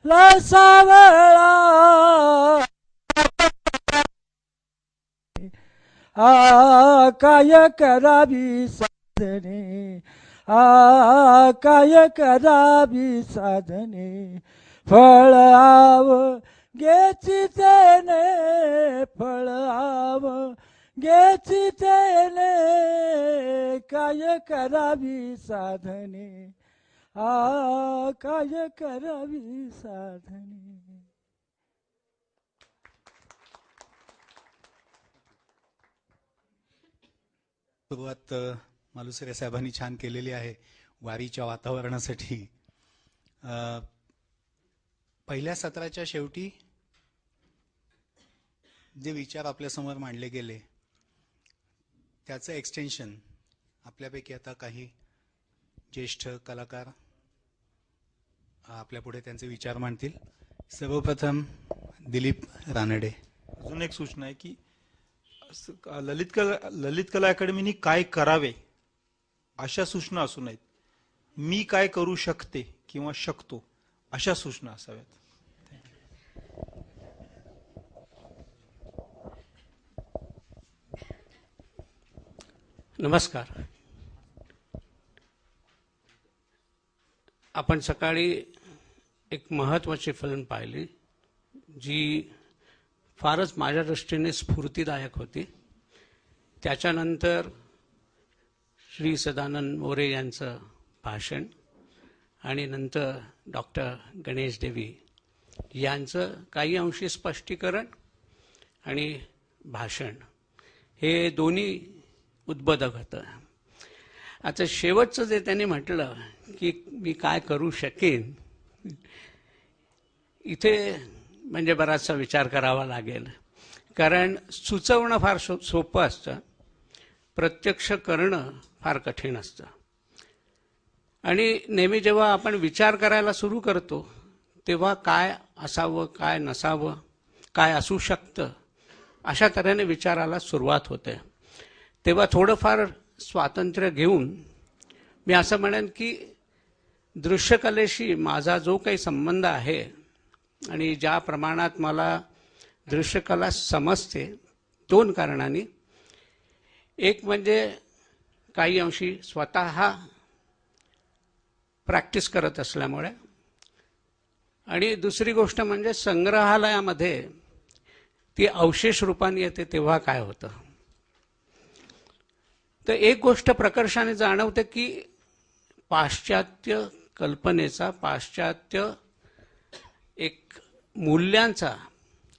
सावळा काय करावी साधने काय करावी साधने फळ आव घेची तेने फळ आव घेची तेने काय करावी साधने काय करावी साधने. सुरुवात मालुसरे साहेबांनी छान केलेली आहे वारीच्या वातावरणासाठी. पहिल्या सत्राच्या शेवटी जे विचार आपल्यासमोर मांडले गेले त्याचं एक्सटेन्शन आपल्यापैकी आता काही ज्येष्ठ कलाकार आपल्या पुढे त्यांचे विचार मांडतील. सर्वप्रथम दिलीप रानडे. अजून एक सूचना आहे की ललित कला अकॅडमीने काय करावे अशा सूचना असू नयेत. मी काय करू शकते किंवा शकतो अशा सूचना असाव्यात. नमस्कार. आपण सकाळी एक महत्त्वाची फिल्म पाहिली जी फारच माझ्या दृष्टीने स्फूर्तिदायक होती. त्याच्यानंतर श्री सदानंद मोरे यांचं भाषण आणि नंतर डॉक्टर गणेश देवी यांचं काही अंशी स्पष्टीकरण आणि भाषण हे दोन्ही उद्बोधक होतं. आता शेवटचं जे त्यांनी म्हटलं की मी काय करू शकेन, इथे म्हणजे बराचसा विचार करावा लागेल. कारण सुचवणं फार सोपं असतं, प्रत्यक्ष करणं फार कठीण असतं. आणि नेहमी जेव्हा आपण विचार करायला सुरू करतो तेव्हा काय असावं, काय नसावं, काय असू शकतं, अशा तऱ्हेने विचाराला सुरुवात होते. तेव्हा थोडंफार स्वातंत्र्य घेऊन मी असं म्हणेन की दृश्यकलेशी माझा जो काही संबंध आहे आणि ज्या प्रमाणात मला दृश्यकला समजते, दोन कारणांनी. एक म्हणजे काही अंशी स्वतः प्रॅक्टिस करत असल्यामुळे, आणि दुसरी गोष्ट म्हणजे संग्रहालयामध्ये ती अवशेष रूपाने येते तेव्हा काय होतं. तर एक गोष्ट प्रकर्षाने जाणवते की पाश्चात्य कल्पनेचा, पाश्चात्य एक मूल्यांचा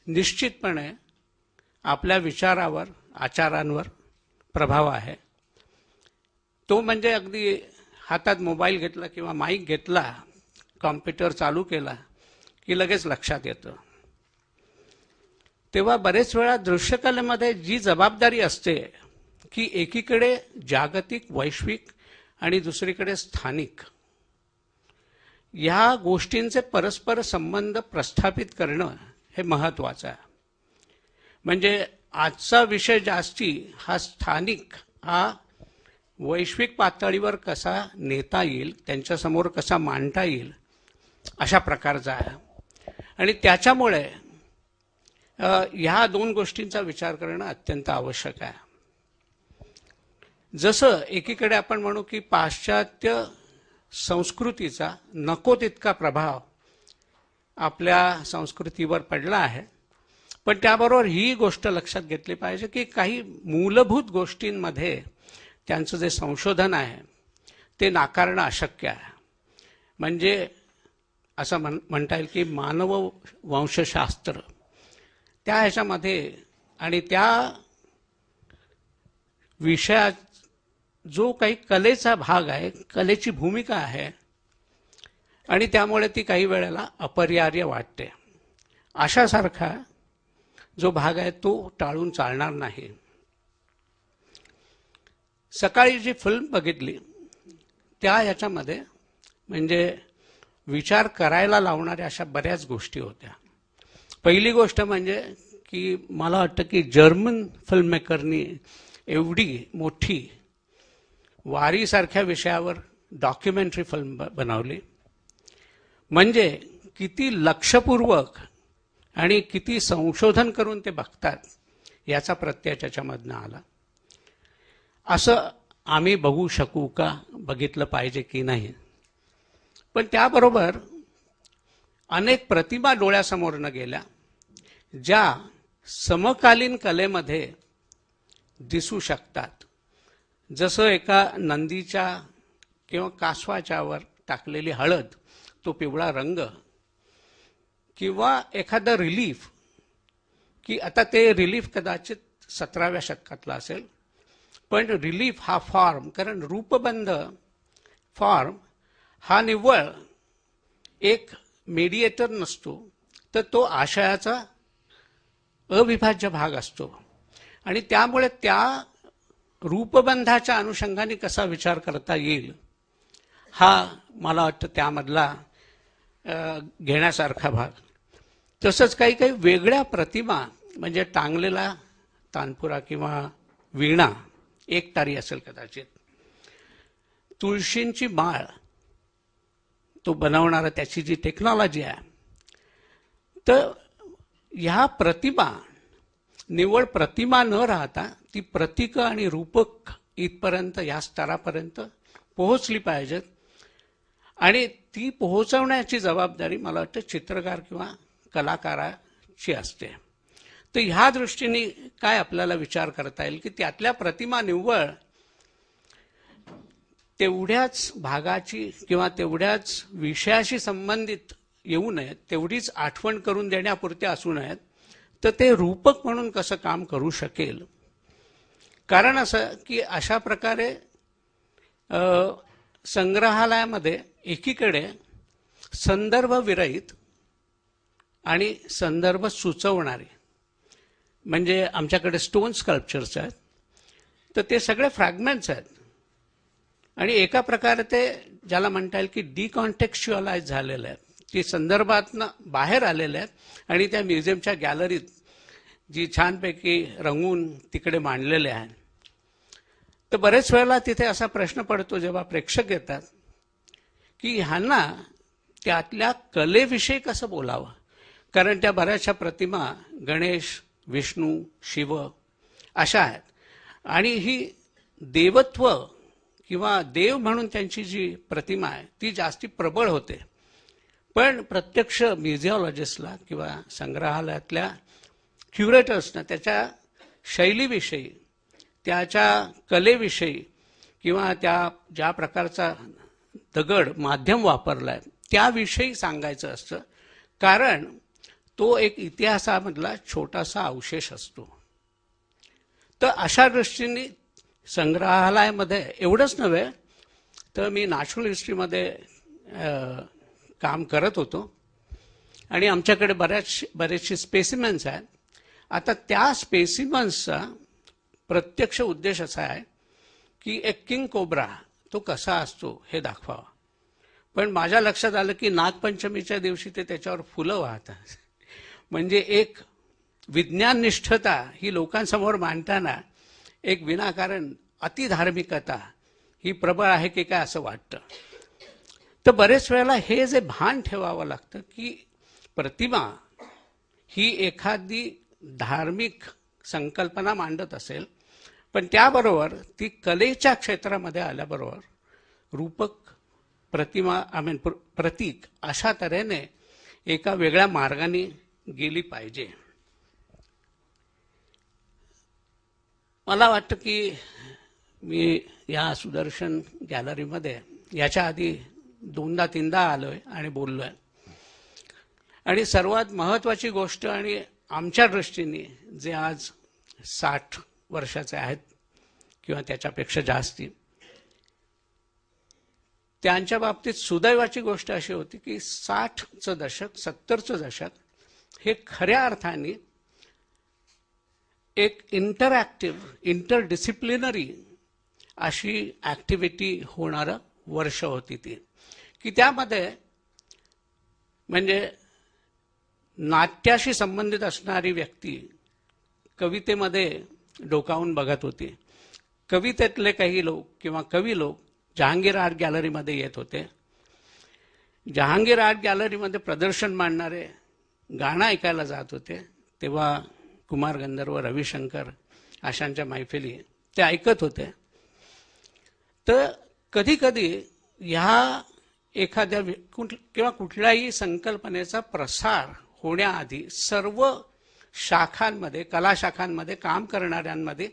निश्चितपणे आपल्या विचारावर, आचारांवर प्रभाव आहे. तो म्हणजे अगदी हातात मोबाईल घेतला किंवा माईक घेतला, कॉम्प्युटर चालू केला की लगेच लक्षात येतं. तेव्हा बरेच वेळा दृश्यकलेमध्ये जी जबाबदारी असते की एकीकडे जागतिक, वैश्विक आणि दुसरीकडे स्थानिक, ह्या गोष्टींचे परस्पर संबंध प्रस्थापित करणं हे महत्त्वाचं आहे. म्हणजे आजचा विषय जास्ती हा स्थानिक, हा वैश्विक पातळीवर कसा नेता येईल, त्यांच्यासमोर कसा मांडता येईल, अशा प्रकारचा आहे. आणि त्याच्यामुळे ह्या दोन गोष्टींचा विचार करणं अत्यंत आवश्यक आहे. जसं एकीकडे आपण म्हणू की पाश्चात्य संस्कृतीचा नको तितका प्रभाव आपल्या संस्कृतीवर पडला आहे, पण त्याबरोबर ही गोष्ट लक्षात घेतली पाहिजे की काही मूलभूत गोष्टींमध्ये त्यांचं जे संशोधन आहे ते नाकारणं अशक्य आहे. म्हणजे असं म्हणता येईल की मानव वंशशास्त्र त्या ह्याच्यामध्ये आणि त्या विषयात जो काही कलेचा भाग आहे, कलेची भूमिका आहे, आणि त्यामुळे ती काही वेळेला अपरिहार्य वाटते. अशासारखा जो भाग आहे तो टाळून चालणार नाही. सकाळी जी फिल्म बघितली त्या ह्याच्यामध्ये म्हणजे विचार करायला लावणाऱ्या अशा बऱ्याच गोष्टी होत्या. पहिली गोष्ट म्हणजे की मला वाटतं की जर्मन फिल्ममेकरनी एवढी मोठी वारीसारख्या विषयावर डॉक्युमेंटरी फिल्म बनवली. म्हणजे किती लक्षपूर्वक आणि किती संशोधन करून ते बघतात याचा प्रत्यय त्याच्यामधनं आला. असं आम्ही बघू शकू का, बघितलं पाहिजे की नाही. पण त्याबरोबर अनेक प्रतिमा डोळ्यासमोरनं गेल्या ज्या समकालीन कलेमध्ये दिसू शकतात. जसं एका नंदीच्या किंवा कासवाच्यावर टाकलेली हळद, तो पिवळा रंग, किंवा एखादं रिलीफ, की आता ते रिलीफ कदाचित 17व्या शतकातला असेल, पण रिलीफ हा फॉर्म, कारण रूपबंध फॉर्म हा निव्वळ एक मीडिएटर नसतो, तर तो आशयाचा अविभाज्य भाग असतो. आणि त्यामुळे त्या रूपबंधाच्या अनुषंगाने कसा विचार करता येईल हा मला वाटतं त्यामधला घेण्यासारखा भाग. तसंच काही काही वेगळ्या प्रतिमा, म्हणजे टांगलेला तानपुरा किंवा वीणा, एकतारी असेल कदाचित, तुळशींची माळ, तो बनवणारा त्याची जी टेक्नॉलॉजी आहे, तर ह्या प्रतिमा निव्वळ प्रतिमा न राहता ती प्रतीक आणि रूपक इथपर्यंत, या स्तरापर्यंत पोहोचली पाहिजेत. आणि ती पोहोचवण्याची जबाबदारी मला वाटतं चित्रकार किंवा कलाकाराची असते. तर ह्या दृष्टीने काय आपल्याला विचार करता येईल की त्यातल्या प्रतिमा निव्वळ तेवढ्याच भागाची किंवा तेवढ्याच विषयाशी संबंधित येऊ नयेत, तेवढीच आठवण करून देण्यापुरत्या असू नयेत, तर ते रूपक म्हणून कसं काम करू शकेल. कारण असं की अशा प्रकारे संग्रहालयामध्ये एकीकडे संदर्भ विरहित आणि संदर्भ सुचवणारे, म्हणजे आमच्याकडे स्टोन स्कल्पचर्स आहेत, तर ते सगळे फ्रॅगमेंट्स आहेत आणि एका प्रकारे ते ज्याला म्हणता येईल की डिकॉन्टेक्च्युअलाइज झालेले आहेत, की संदर्भातनं बाहेर आलेले आहेत आणि त्या म्युझियमच्या गॅलरीत जी छानपैकी रंगून तिकडे मांडलेले आहेत. तर बरेच वेळेला तिथे असा प्रश्न पडतो जेव्हा प्रेक्षक येतात की ह्यांना त्यातल्या कलेविषयी कसं बोलावं, कारण त्या बऱ्याचशा प्रतिमा गणेश, विष्णू, शिव अशा आहेत आणि ही देवत्व किंवा देव म्हणून त्यांची जी प्रतिमा आहे ती जास्ती प्रबळ होते. पण प्रत्यक्ष म्युझिओलॉजिस्टला किंवा संग्रहालयातल्या क्युरेटर्सना त्याच्या शैलीविषयी, त्याच्या कलेविषयी किंवा त्या ज्या प्रकारचा दगड माध्यम वापरला आहे त्याविषयी सांगायचं असतं, कारण तो एक इतिहासामधला छोटासा अवशेष असतो. तर अशा दृष्टीने संग्रहालयामध्ये एवढंच नव्हे तर मी नॅचरल हिस्ट्रीमध्ये काम करत होतो आणि आमच्याकडे बरेचसे स्पेसिमेन्स आहेत. आता त्या स्पेसिमन्सचा प्रत्यक्ष उद्देश असा आहे की एक किंग कोब्रा तो कसा असतो हे दाखवावा. पण माझ्या लक्षात आलं की नागपंचमीच्या दिवशी ते त्याच्यावर फुलं वाहतात, म्हणजे एक विज्ञाननिष्ठता ही लोकांसमोर मांडताना एक विनाकारण अतिधार्मिकता ही प्रबळ आहे की काय असं वाटतं. तर बरेच वेळेला हे जे भान ठेवावं लागतं की प्रतिमा ही एखादी धार्मिक संकल्पना मांडत असेल, पण त्याबरोबर ती कलेच्या क्षेत्रामध्ये आल्याबरोबर रूपक प्रतिमा प्रतीक अशा तऱ्हेने एका वेगळ्या मार्गाने गेली पाहिजे. मला वाटतं की मी या सुदर्शन गॅलरीमध्ये याच्या आधी 2दा-3दा आलोय आणि बोललोय. आणि सर्वात महत्वाची गोष्ट, आणि आमच्या दृष्टीने जे आज 60 वर्षाचे आहेत किंवा त्याच्यापेक्षा जास्ती, त्यांच्या बाबतीत सुदैवाची गोष्ट अशी होती की 60चं दशक, 70चं दशक हे खऱ्या अर्थाने एक इंटरॅक्टिव्ह, इंटरडिसिप्लिनरी अशी ॲक्टिव्हिटी होणारं वर्ष होती ती, की त्यामध्ये म्हणजे नाट्याशी संबंधित असणारी व्यक्ती कवितेमध्ये डोकावून बघत होती. कवितेतले काही लोक किंवा कवी लोक जहांगीर आर्ट गॅलरीमध्ये येत होते. जहांगीर आर्ट गॅलरीमध्ये प्रदर्शन मांडणारे गाणं ऐकायला जात होते, तेव्हा कुमार गंधर्व, रविशंकर अशांच्या मैफिली ते ऐकत होते. तर कधी कधी ह्या एखाद्या किंवा कुठल्याही संकल्पनेचा प्रसार होण्याआधी सर्व शाखांमध्ये, कला शाखांमध्ये काम करणाऱ्यांमध्ये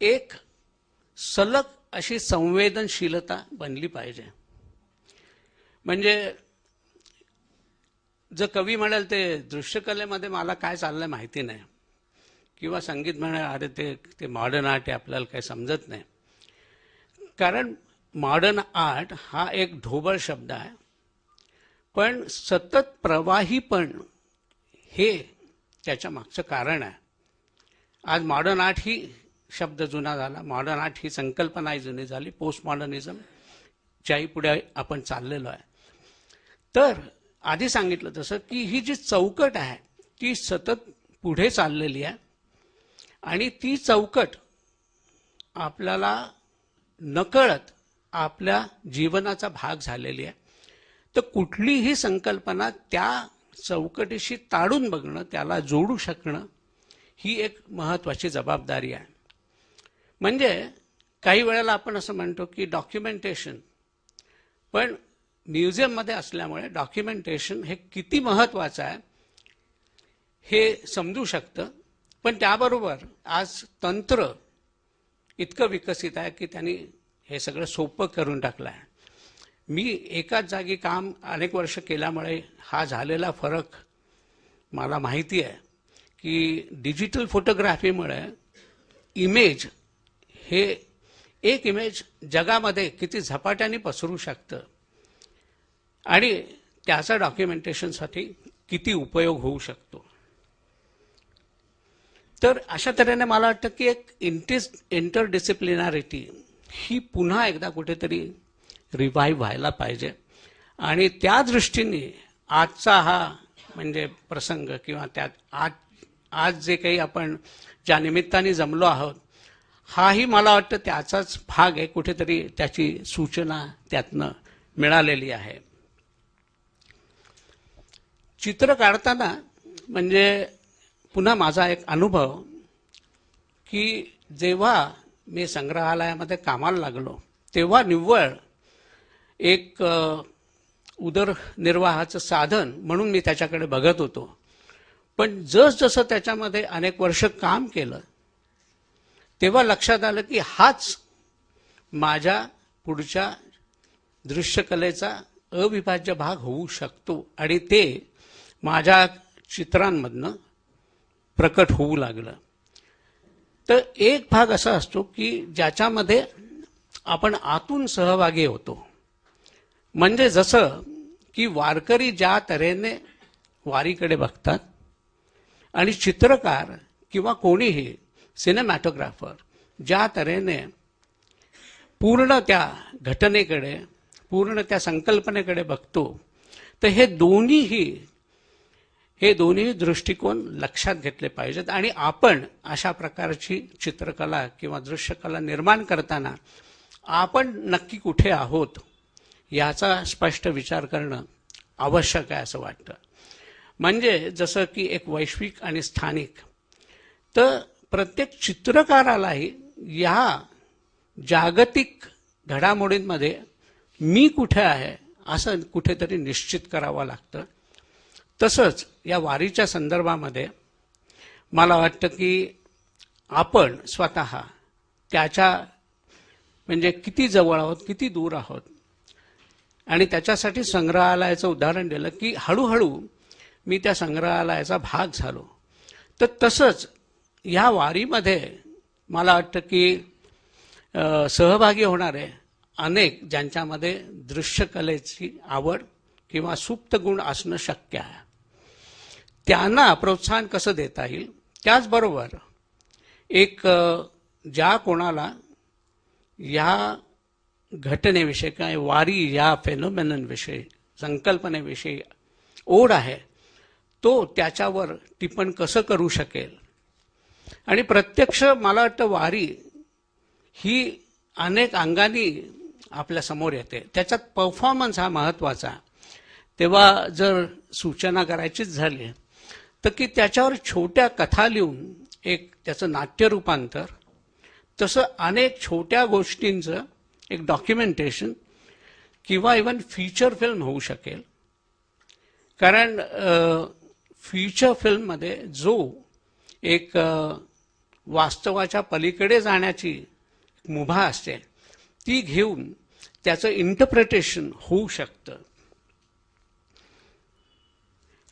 एक सलग अशी संवेदनशीलता बनली पाहिजे. म्हणजे जर कवी म्हणाल ते दृश्यकलेमध्ये मला काय चाललंय माहिती नाही, किंवा संगीत म्हणाल अरे ते मॉडर्न आर्ट आहे, आपल्याला काही समजत नाही. कारण मॉडर्न आर्ट हा एक ढोबळ शब्द आहे, पण सतत प्रवाही पण हे त्याच्या मागचं कारण आहे. आज मॉडर्न आर्ट ही शब्द जुना झाला, मॉडर्न आर्ट ही संकल्पनाही जुनी झाली, पोस्ट मॉडर्निझम च्याही पुढे आपण चाललेलो आहे. तर आधी सांगितलं तसं की ही जी चौकट आहे ती सतत पुढे चाललेली आहे आणि ती चौकट आपल्याला नकळत आपल्या जीवनाचा भाग झालेली आहे. तर कुठलीही संकल्पना त्या चौकटीशी ताडून बघणं, त्याला जोडू शकणं ही एक महत्त्वाची जबाबदारी आहे. म्हणजे काही वेळेला आपण असं म्हणतो की डॉक्युमेंटेशन, पण म्युझियममध्ये असल्यामुळे डॉक्युमेंटेशन हे किती महत्त्वाचं आहे हे समजू शकतं. पण त्याबरोबर आज तंत्र इतकं विकसित आहे की त्यांनी हे सगळं सोपं करून टाकलं आहे. मी एकाच जागी काम अनेक वर्ष केल्यामुळे हा झालेला फरक मला माहिती आहे की डिजिटल फोटोग्राफीमुळे इमेज हे एक इमेज जगामध्ये किती झपाट्याने पसरू शकतं आणि त्याचा डॉक्युमेंटेशनसाठी किती उपयोग होऊ शकतो. तर अशा तऱ्हेने मला वाटतं की एक इंटरडिसिप्लिनारिटी ही पुन्हा एकदा कुठेतरी रिवाईव्ह व्हायला पाहिजे. आणि त्या दृष्टीने आजचा हा म्हणजे प्रसंग किंवा त्यात आज जे काही आपण ज्या निमित्ताने जमलो आहोत, हाही मला वाटतं त्याचाच भाग आहे. कुठेतरी त्याची सूचना त्यातनं मिळालेली आहे. चित्र काढताना म्हणजे पुन्हा माझा एक अनुभव की जेव्हा मी संग्रहालयामध्ये कामाला लागलो तेव्हा निव्वळ एक उदरनिर्वाहाचं साधन म्हणून मी त्याच्याकडे बघत होतो. पण जसजसं त्याच्यामध्ये अनेक वर्ष काम केलं तेव्हा लक्षात आलं की हाच माझ्या पुढच्या दृश्यकलेचा अविभाज्य भाग होऊ शकतो आणि ते माझ्या चित्रांमधनं प्रकट होऊ लागलं. तर एक भाग असा असतो की ज्याच्यामध्ये आपण आतून सहभागी होतो. म्हणजे जसं की वारकरी ज्या तऱ्हेने वारीकडे बघतात आणि चित्रकार किंवा कोणीही सिनेमॅटोग्राफर ज्या तऱ्हेने पूर्ण त्या घटनेकडे, पूर्ण त्या संकल्पनेकडे बघतो, तर हे दोन्ही दृष्टिकोन लक्षात घेतले पाहिजेत. आणि आपण अशा प्रकारची चित्रकला किंवा दृश्यकला निर्माण करताना आपण नक्की कुठे आहोत याचा स्पष्ट विचार करणं आवश्यक आहे असं वाटतं. म्हणजे जसं की एक वैश्विक आणि स्थानिक, तर प्रत्येक चित्रकारालाही या जागतिक घडामोडींमध्ये मी कुठे आहे असं कुठेतरी निश्चित करावं लागतं. तसंच या वारीच्या संदर्भामध्ये मला वाटतं की आपण स्वतः त्याच्या म्हणजे किती जवळ आहोत, किती दूर आहोत. आणि त्याच्यासाठी संग्रहालयाचं उदाहरण दिलं की हळूहळू मी त्या संग्रहालयाचा भाग झालो. तर तसंच या वारीमध्ये मला वाटतं की सहभागी होणारे अनेक ज्यांच्यामध्ये दृश्यकलेची आवड किंवा सुप्त गुण असणं शक्य आहे, त्यांना प्रोत्साहन कसं देता येईल. त्याचबरोबर एक ज्या कोणाला या घटनेविषयी काय वारी या फेनोमेननविषयी, संकल्पनेविषयी ओढ आहे, तो त्याच्यावर टिप्पण कसं करू शकेल. आणि प्रत्यक्ष मला वाटतं वारी ही अनेक अंगांनी आपल्या समोर येते. त्याच्यात परफॉर्मन्स हा महत्त्वाचा. तेव्हा जर सूचना करायचीच झाली तर की त्याच्यावर छोट्या कथा लिहून एक त्याचं नाट्य रूपांतर, तसं अनेक छोट्या गोष्टींचं एक डॉक्युमेंटेशन किंवा इव्हन फीचर फिल्म होऊ शकेल. कारण फीचर फिल्ममध्ये जो एक वास्तवाच्या पलीकडे जाण्याची मुभा असते ती घेऊन त्याचं इंटरप्रिटेशन होऊ शकतं.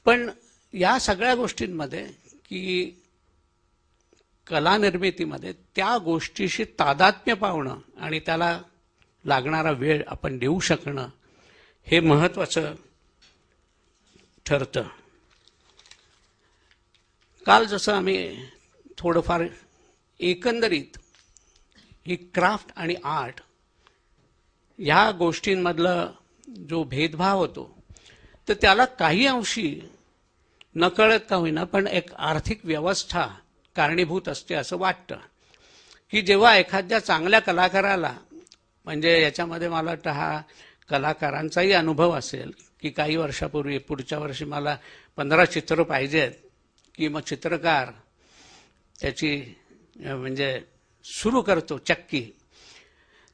पण या सगळ्या गोष्टींमध्ये की कला निर्मितीमध्ये त्या गोष्टीशी तादात्म्य पावणं आणि त्याला लागणारा वेळ आपण देऊ शकणं हे महत्त्वाचं ठरतं. काल जसं आम्ही थोडंफार एकंदरीत ही क्राफ्ट आणि आर्ट ह्या गोष्टींमधलं जो भेदभाव होतो तर त्याला काही अंशी नकळत का होईना पण एक आर्थिक व्यवस्था कारणीभूत असते असं वाटतं. की जेव्हा एखाद्या चांगल्या कलाकाराला, म्हणजे याच्यामध्ये मला वाटतं हा कलाकारांचाही अनुभव असेल की काही वर्षापूर्वी पुढच्या वर्षी मला 15 चित्र पाहिजेत, की मग चित्रकार त्याची म्हणजे सुरू करतो चक्की.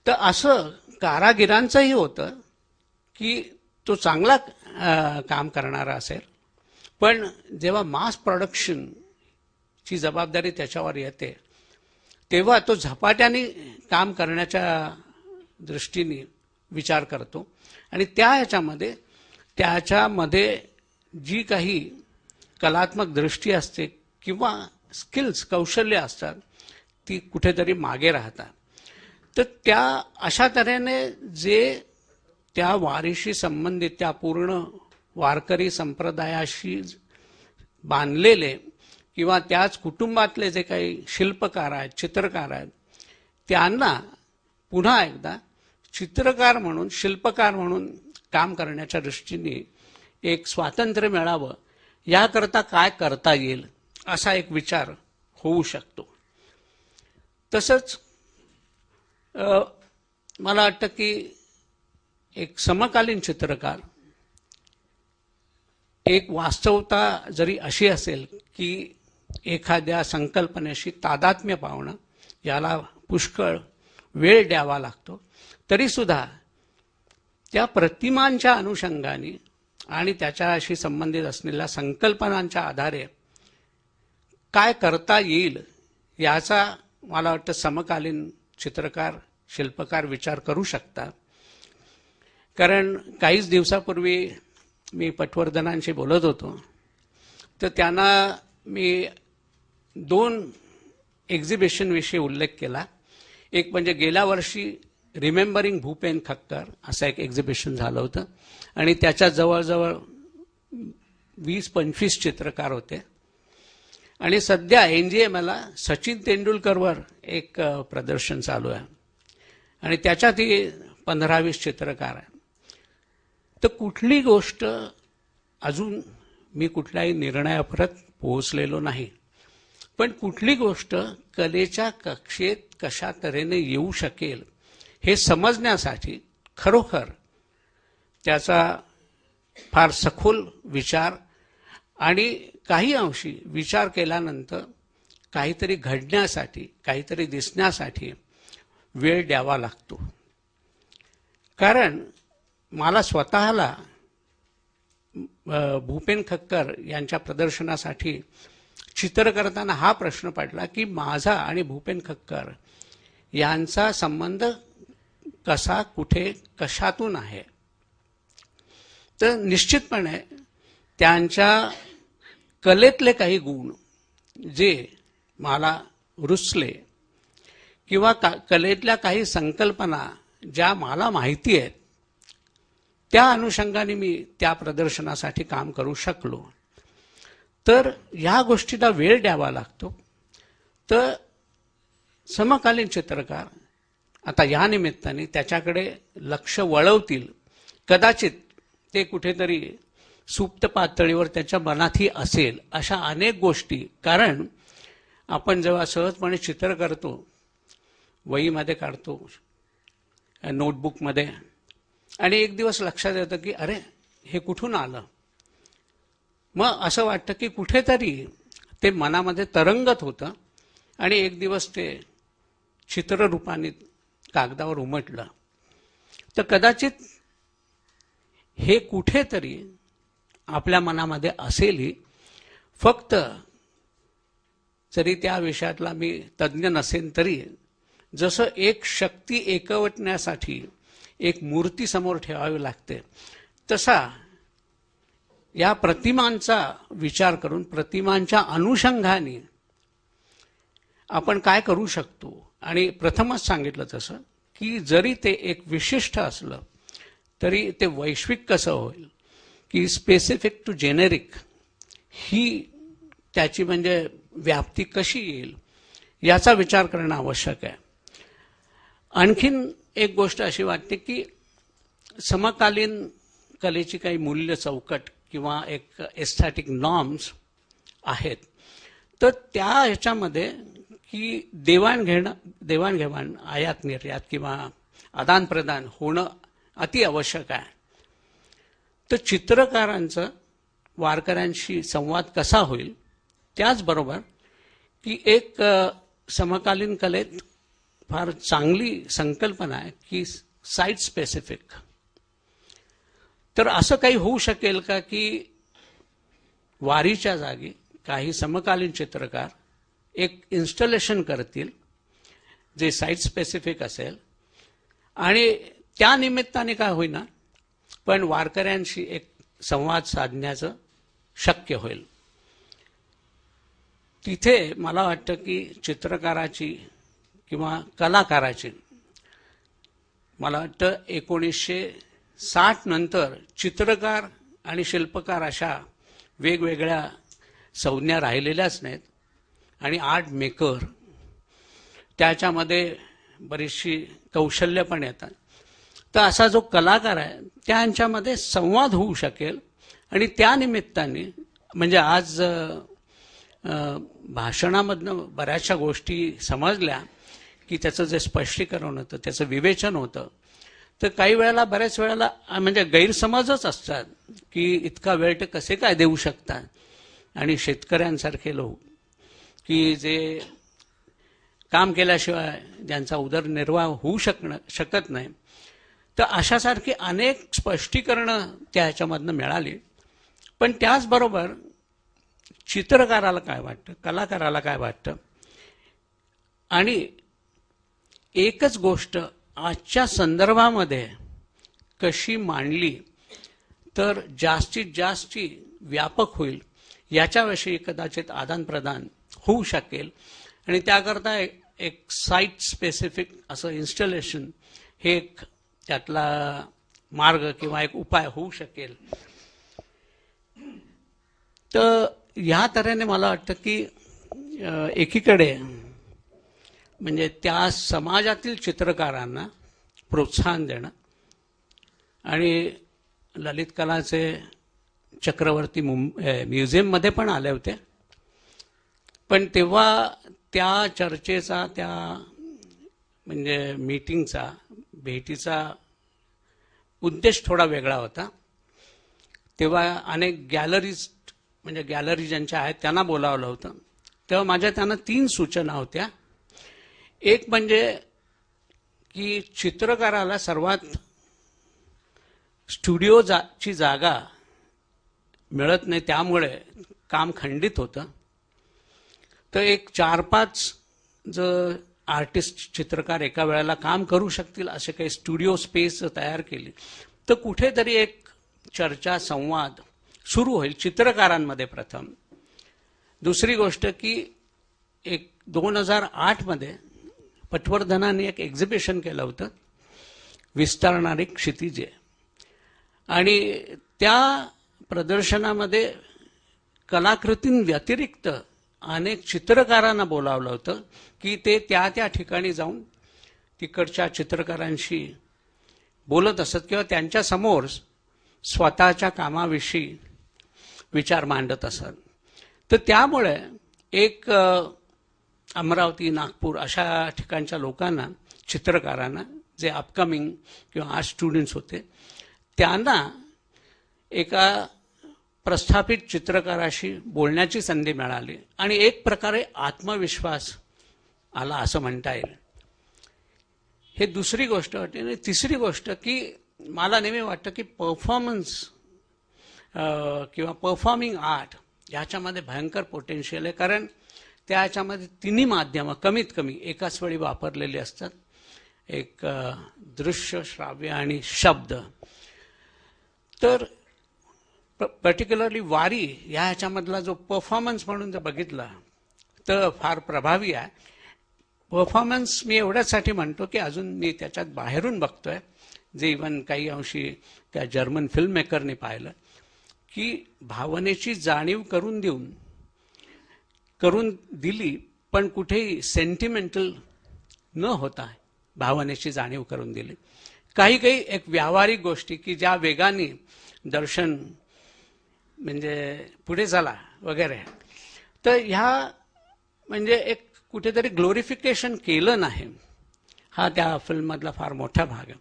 तर असं कारागिरांचंही होतं की तो चांगला काम करणारा असेल, पण जेव्हा मास प्रोडक्शनची जबाबदारी त्याच्यावर येते तेव्हा तो झपाट्याने काम करण्याच्या दृष्टीने विचार करतो आणि त्याच्यामध्ये जी काही कलात्मक दृष्टी असते किंवा स्किल्स कौशल्य असतात ती कुठेतरी मागे राहतात. तर त्या अशा तऱ्हेने जे त्या वारीशी संबंधित त्या पूर्ण वारकरी संप्रदायाशी बांधलेले किंवा त्याच कुटुंबातले जे काही शिल्पकार आहेत, चित्रकार आहेत, त्यांना पुन्हा एकदा चित्रकार म्हणून, शिल्पकार म्हणून काम करण्याच्या दृष्टीने एक स्वातंत्र्य मिळावं याकरता काय करता येईल असा एक विचार होऊ शकतो. तसंच मला वाटतं की एक समकालीन चित्रकार, एक वास्तवता जरी अशी असेल की एखाद्या संकल्पनेशी तादात्म्य पावणं याला पुष्कळ वेळ द्यावा लागतो, तरी सुद्धा त्या प्रतिमांच्या अनुषंगाने आणि त्याच्याशी संबंधित असलेल्या संकल्पनांच्या आधारे काय करता येईल याचा मला वाटतं समकालीन चित्रकार, शिल्पकार विचार करू शकतात. कारण काहीच दिवसापूर्वी मी पटवर्धनांशी बोलत होतो तर त्यांना मी 2 एक्झिबिशनविषयी उल्लेख केला. एक म्हणजे गेल्या वर्षी रिमेंबरिंग भूपेन खक्कर असं एक एक्झिबिशन झालं होतं आणि त्याच्यात जवळजवळ 20-25 चित्रकार होते. आणि सध्या NGMला सचिन तेंडुलकरवर एक प्रदर्शन चालू आहे आणि त्याच्यातही 15-20 चित्रकार आहे. तर कुठली गोष्ट अजून मी कुठल्याही निर्णयापर्यंत पोहोचलेलो नाही, पण कुठली गोष्ट कलेच्या कक्षेत कशा तऱ्हेने येऊ शकेल हे समजण्यासाठी खरोखर त्याचा फार सखोल विचार आणि काही अंशी विचार केल्यानंतर काहीतरी घडण्यासाठी, काहीतरी दिसण्यासाठी वेळ द्यावा लागतो. कारण मला स्वतःला भूपेन खक्कर यांच्या प्रदर्शनासाठी चित्र करताना हा प्रश्न पडला की माझा आणि भूपेन खक्कर यांचा संबंध कसा, कुठे, कशातून आहे. तर निश्चितपणे त्यांच्या कलेतले काही गुण जे मला रुचले किंवा कलेतल्या काही संकल्पना ज्या मला माहिती आहेत त्या अनुषंगाने मी त्या प्रदर्शनासाठी काम करू शकलो. तर ह्या गोष्टीला वेळ द्यावा लागतो. तर समकालीन चित्रकार आता या निमित्ताने त्याच्याकडे लक्ष वळवतील. कदाचित ते कुठेतरी सुप्त पातळीवर त्याच्या मनातही असेल अशा अनेक गोष्टी. कारण आपण जेव्हा सहजपणे चित्र करतो, वहीमध्ये काढतो, नोटबुकमध्ये, आणि एक दिवस लक्षात येतं की अरे हे कुठून आलं? मग असं वाटतं की कुठेतरी ते मनामध्ये तरंगत होतं आणि एक दिवस ते चित्ररूपाने कागदावर उमटलं. तर कदाचित हे कुठेतरी आपल्या मनामध्ये असेलही, फक्त जरी त्या विषयातला मी तज्ज्ञ नसेन तरी जसं एक शक्ती एकवटण्यासाठी एक मूर्ती समोर ठेवावी लागते, तसा या प्रतिमांचा विचार करून प्रतिमांच्या अनुषंगाने आपण काय करू शकतो. आणि प्रथमच सांगितलं तसं की जरी ते एक विशिष्ट असलं तरी ते वैश्विक कसं होईल, की स्पेसिफिक टू जेनेरिक ही त्याची म्हणजे व्याप्ती कशी येईल याचा विचार करणं आवश्यक आहे. आणखीन एक गोष्ट अशी वाटते की समकालीन कलेची काही मूल्य चौकट किंवा एक एस्थेटिक नॉर्म्स आहेत, तर त्या ह्याच्यामध्ये की देवाणघेवाण आयात निर्यात किंवा आदान प्रदान होणं अति आवश्यक आहे. तर चित्रकारांचं वारकऱ्यांशी संवाद कसा होईल, त्याचबरोबर की एक समकालीन कलेत फार चांगली संकल्पना आहे की साईट स्पेसिफिक. तर असं काही होऊ शकेल का की वारीच्या जागी काही समकालीन चित्रकार एक इन्स्टॉलेशन करतील जे साईट स्पेसिफिक असेल आणि त्या निमित्ताने काय होईना पण वारकऱ्यांशी एक संवाद साधण्याचं शक्य होईल. तिथे मला वाटतं की चित्रकाराची किंवा कलाकाराची, मला वाटतं 1960 नंतर चित्रकार आणि शिल्पकार अशा वेगवेगळ्या संज्ञा राहिलेल्याच नाहीत. आणि आर्ट मेकर त्याच्यामध्ये बरीचशी कौशल्य पण येतात. तर असा जो कलाकार आहे त्यांच्यामध्ये संवाद होऊ शकेल आणि त्या निमित्ताने म्हणजे आज भाषणामधनं बऱ्याचशा गोष्टी समजल्या की त्याचं जे स्पष्टीकरण होतं, त्याचं विवेचन होतं. तर काही वेळेला बऱ्याच वेळेला म्हणजे गैरसमजच असतात की इतका वेळ ते कसे काय देऊ शकतात. आणि शेतकऱ्यांसारखे लोक की जे काम केल्याशिवाय ज्यांचा उदरनिर्वाह होऊ शकत नाही, तर अशासारखी अनेक स्पष्टीकरणं त्या ह्याच्यामधनं मिळाली. पण त्याचबरोबर चित्रकाराला काय वाटतं, कलाकाराला काय वाटतं, आणि एकच गोष्ट आजच्या संदर्भामध्ये कशी मांडली तर जास्तीत जास्त व्यापक होईल याच्याविषयी कदाचित आदानप्रदान होऊ शकेल. आणि त्याकरता एक साईट स्पेसिफिक असं इन्स्टॉलेशन हे एक त्यातला मार्ग किंवा एक उपाय होऊ शकेल. तर ह्या तऱ्हेने मला वाटतं की एकीकडे म्हणजे त्या समाजातील चित्रकारांना प्रोत्साहन देणं आणि ललित कलाचे चक्रवर्ती म्युझियममध्ये पण आले होते, पण तेव्हा त्या चर्चेचा त्या म्हणजे मीटिंगचा भेटीचा उद्देश थोडा वेगळा होता. तेव्हा अनेक गॅलरिस्ट म्हणजे गॅलरी ज्यांच्या आहेत त्यांना बोलावलं होतं. तेव्हा माझ्या त्यांना 3 सूचना होत्या. एक म्हणजे की चित्रकाराला सर्वात स्टुडिओची जागा मिळत नाही, त्यामुळे काम खंडित होतं. तर एक 4-5 जर आर्टिस्ट चित्रकार एका वेळेला काम करू शकतील असे काही स्टुडिओ स्पेस तयार केली तर कुठेतरी एक चर्चा संवाद सुरू होईल चित्रकारांमध्ये प्रथम. दुसरी गोष्ट की 2008 मध्ये पटवर्धनाने एक एक्झिबिशन केलं होतं, विस्तारणारी क्षितिजे, आणि त्या प्रदर्शनामध्ये कलाकृतींव्यतिरिक्त अनेक चित्रकारांना बोलावलं होतं की ते त्या त्या ठिकाणी जाऊन तिकडच्या चित्रकारांशी बोलत असत किंवा त्यांच्या समोर स्वतःच्या कामाविषयी विचार मांडत असत. तर त्यामुळे एक अमरावती, नागपूर अशा ठिकाणच्या लोकांना, चित्रकारांना जे अपकमिंग किंवा आर्ट स्टुडंट्स होते, त्यांना एका प्रस्थापित चित्रकाराशी बोलण्याची संधी मिळाली आणि एक प्रकारे आत्मविश्वास आला असं म्हणता येईल. हे दुसरी गोष्ट वाटते. आणि तिसरी गोष्ट की मला नेहमी वाटतं की परफॉर्मन्स किंवा परफॉर्मिंग आर्ट ह्याच्यामध्ये भयंकर पोटेन्शियल आहे. कारण त्याच्यामध्ये तिन्ही माध्यमं कमीत कमी एकाच वेळी वापरलेली असतात. एक दृश्य, श्राव्य आणि शब्द. तर पर्टिक्युलरली वारी ह्याच्यामधला जो परफॉर्मन्स म्हणून जर बघितला तर फार प्रभावी आहे. परफॉर्मन्स मी एवढ्यासाठी म्हणतो की अजून मी त्याच्यात बाहेरून बघतोय, जे इव्हन काही अंशी त्या जर्मन फिल्म मेकरने पाहिलं, की भावनेची जाणीव करून दिली पण कुठेही सेंटिमेंटल न होता भावनेची जाणीव करून दिली. काही एक व्यावहारिक गोष्टी की ज्या वेगाने दर्शन म्हणजे पुढे झाला वगैरे, तर ह्या म्हणजे एक कुठेतरी ग्लोरिफिकेशन केलं नाही, हा त्या फिल्ममधला फार मोठा भाग आहे.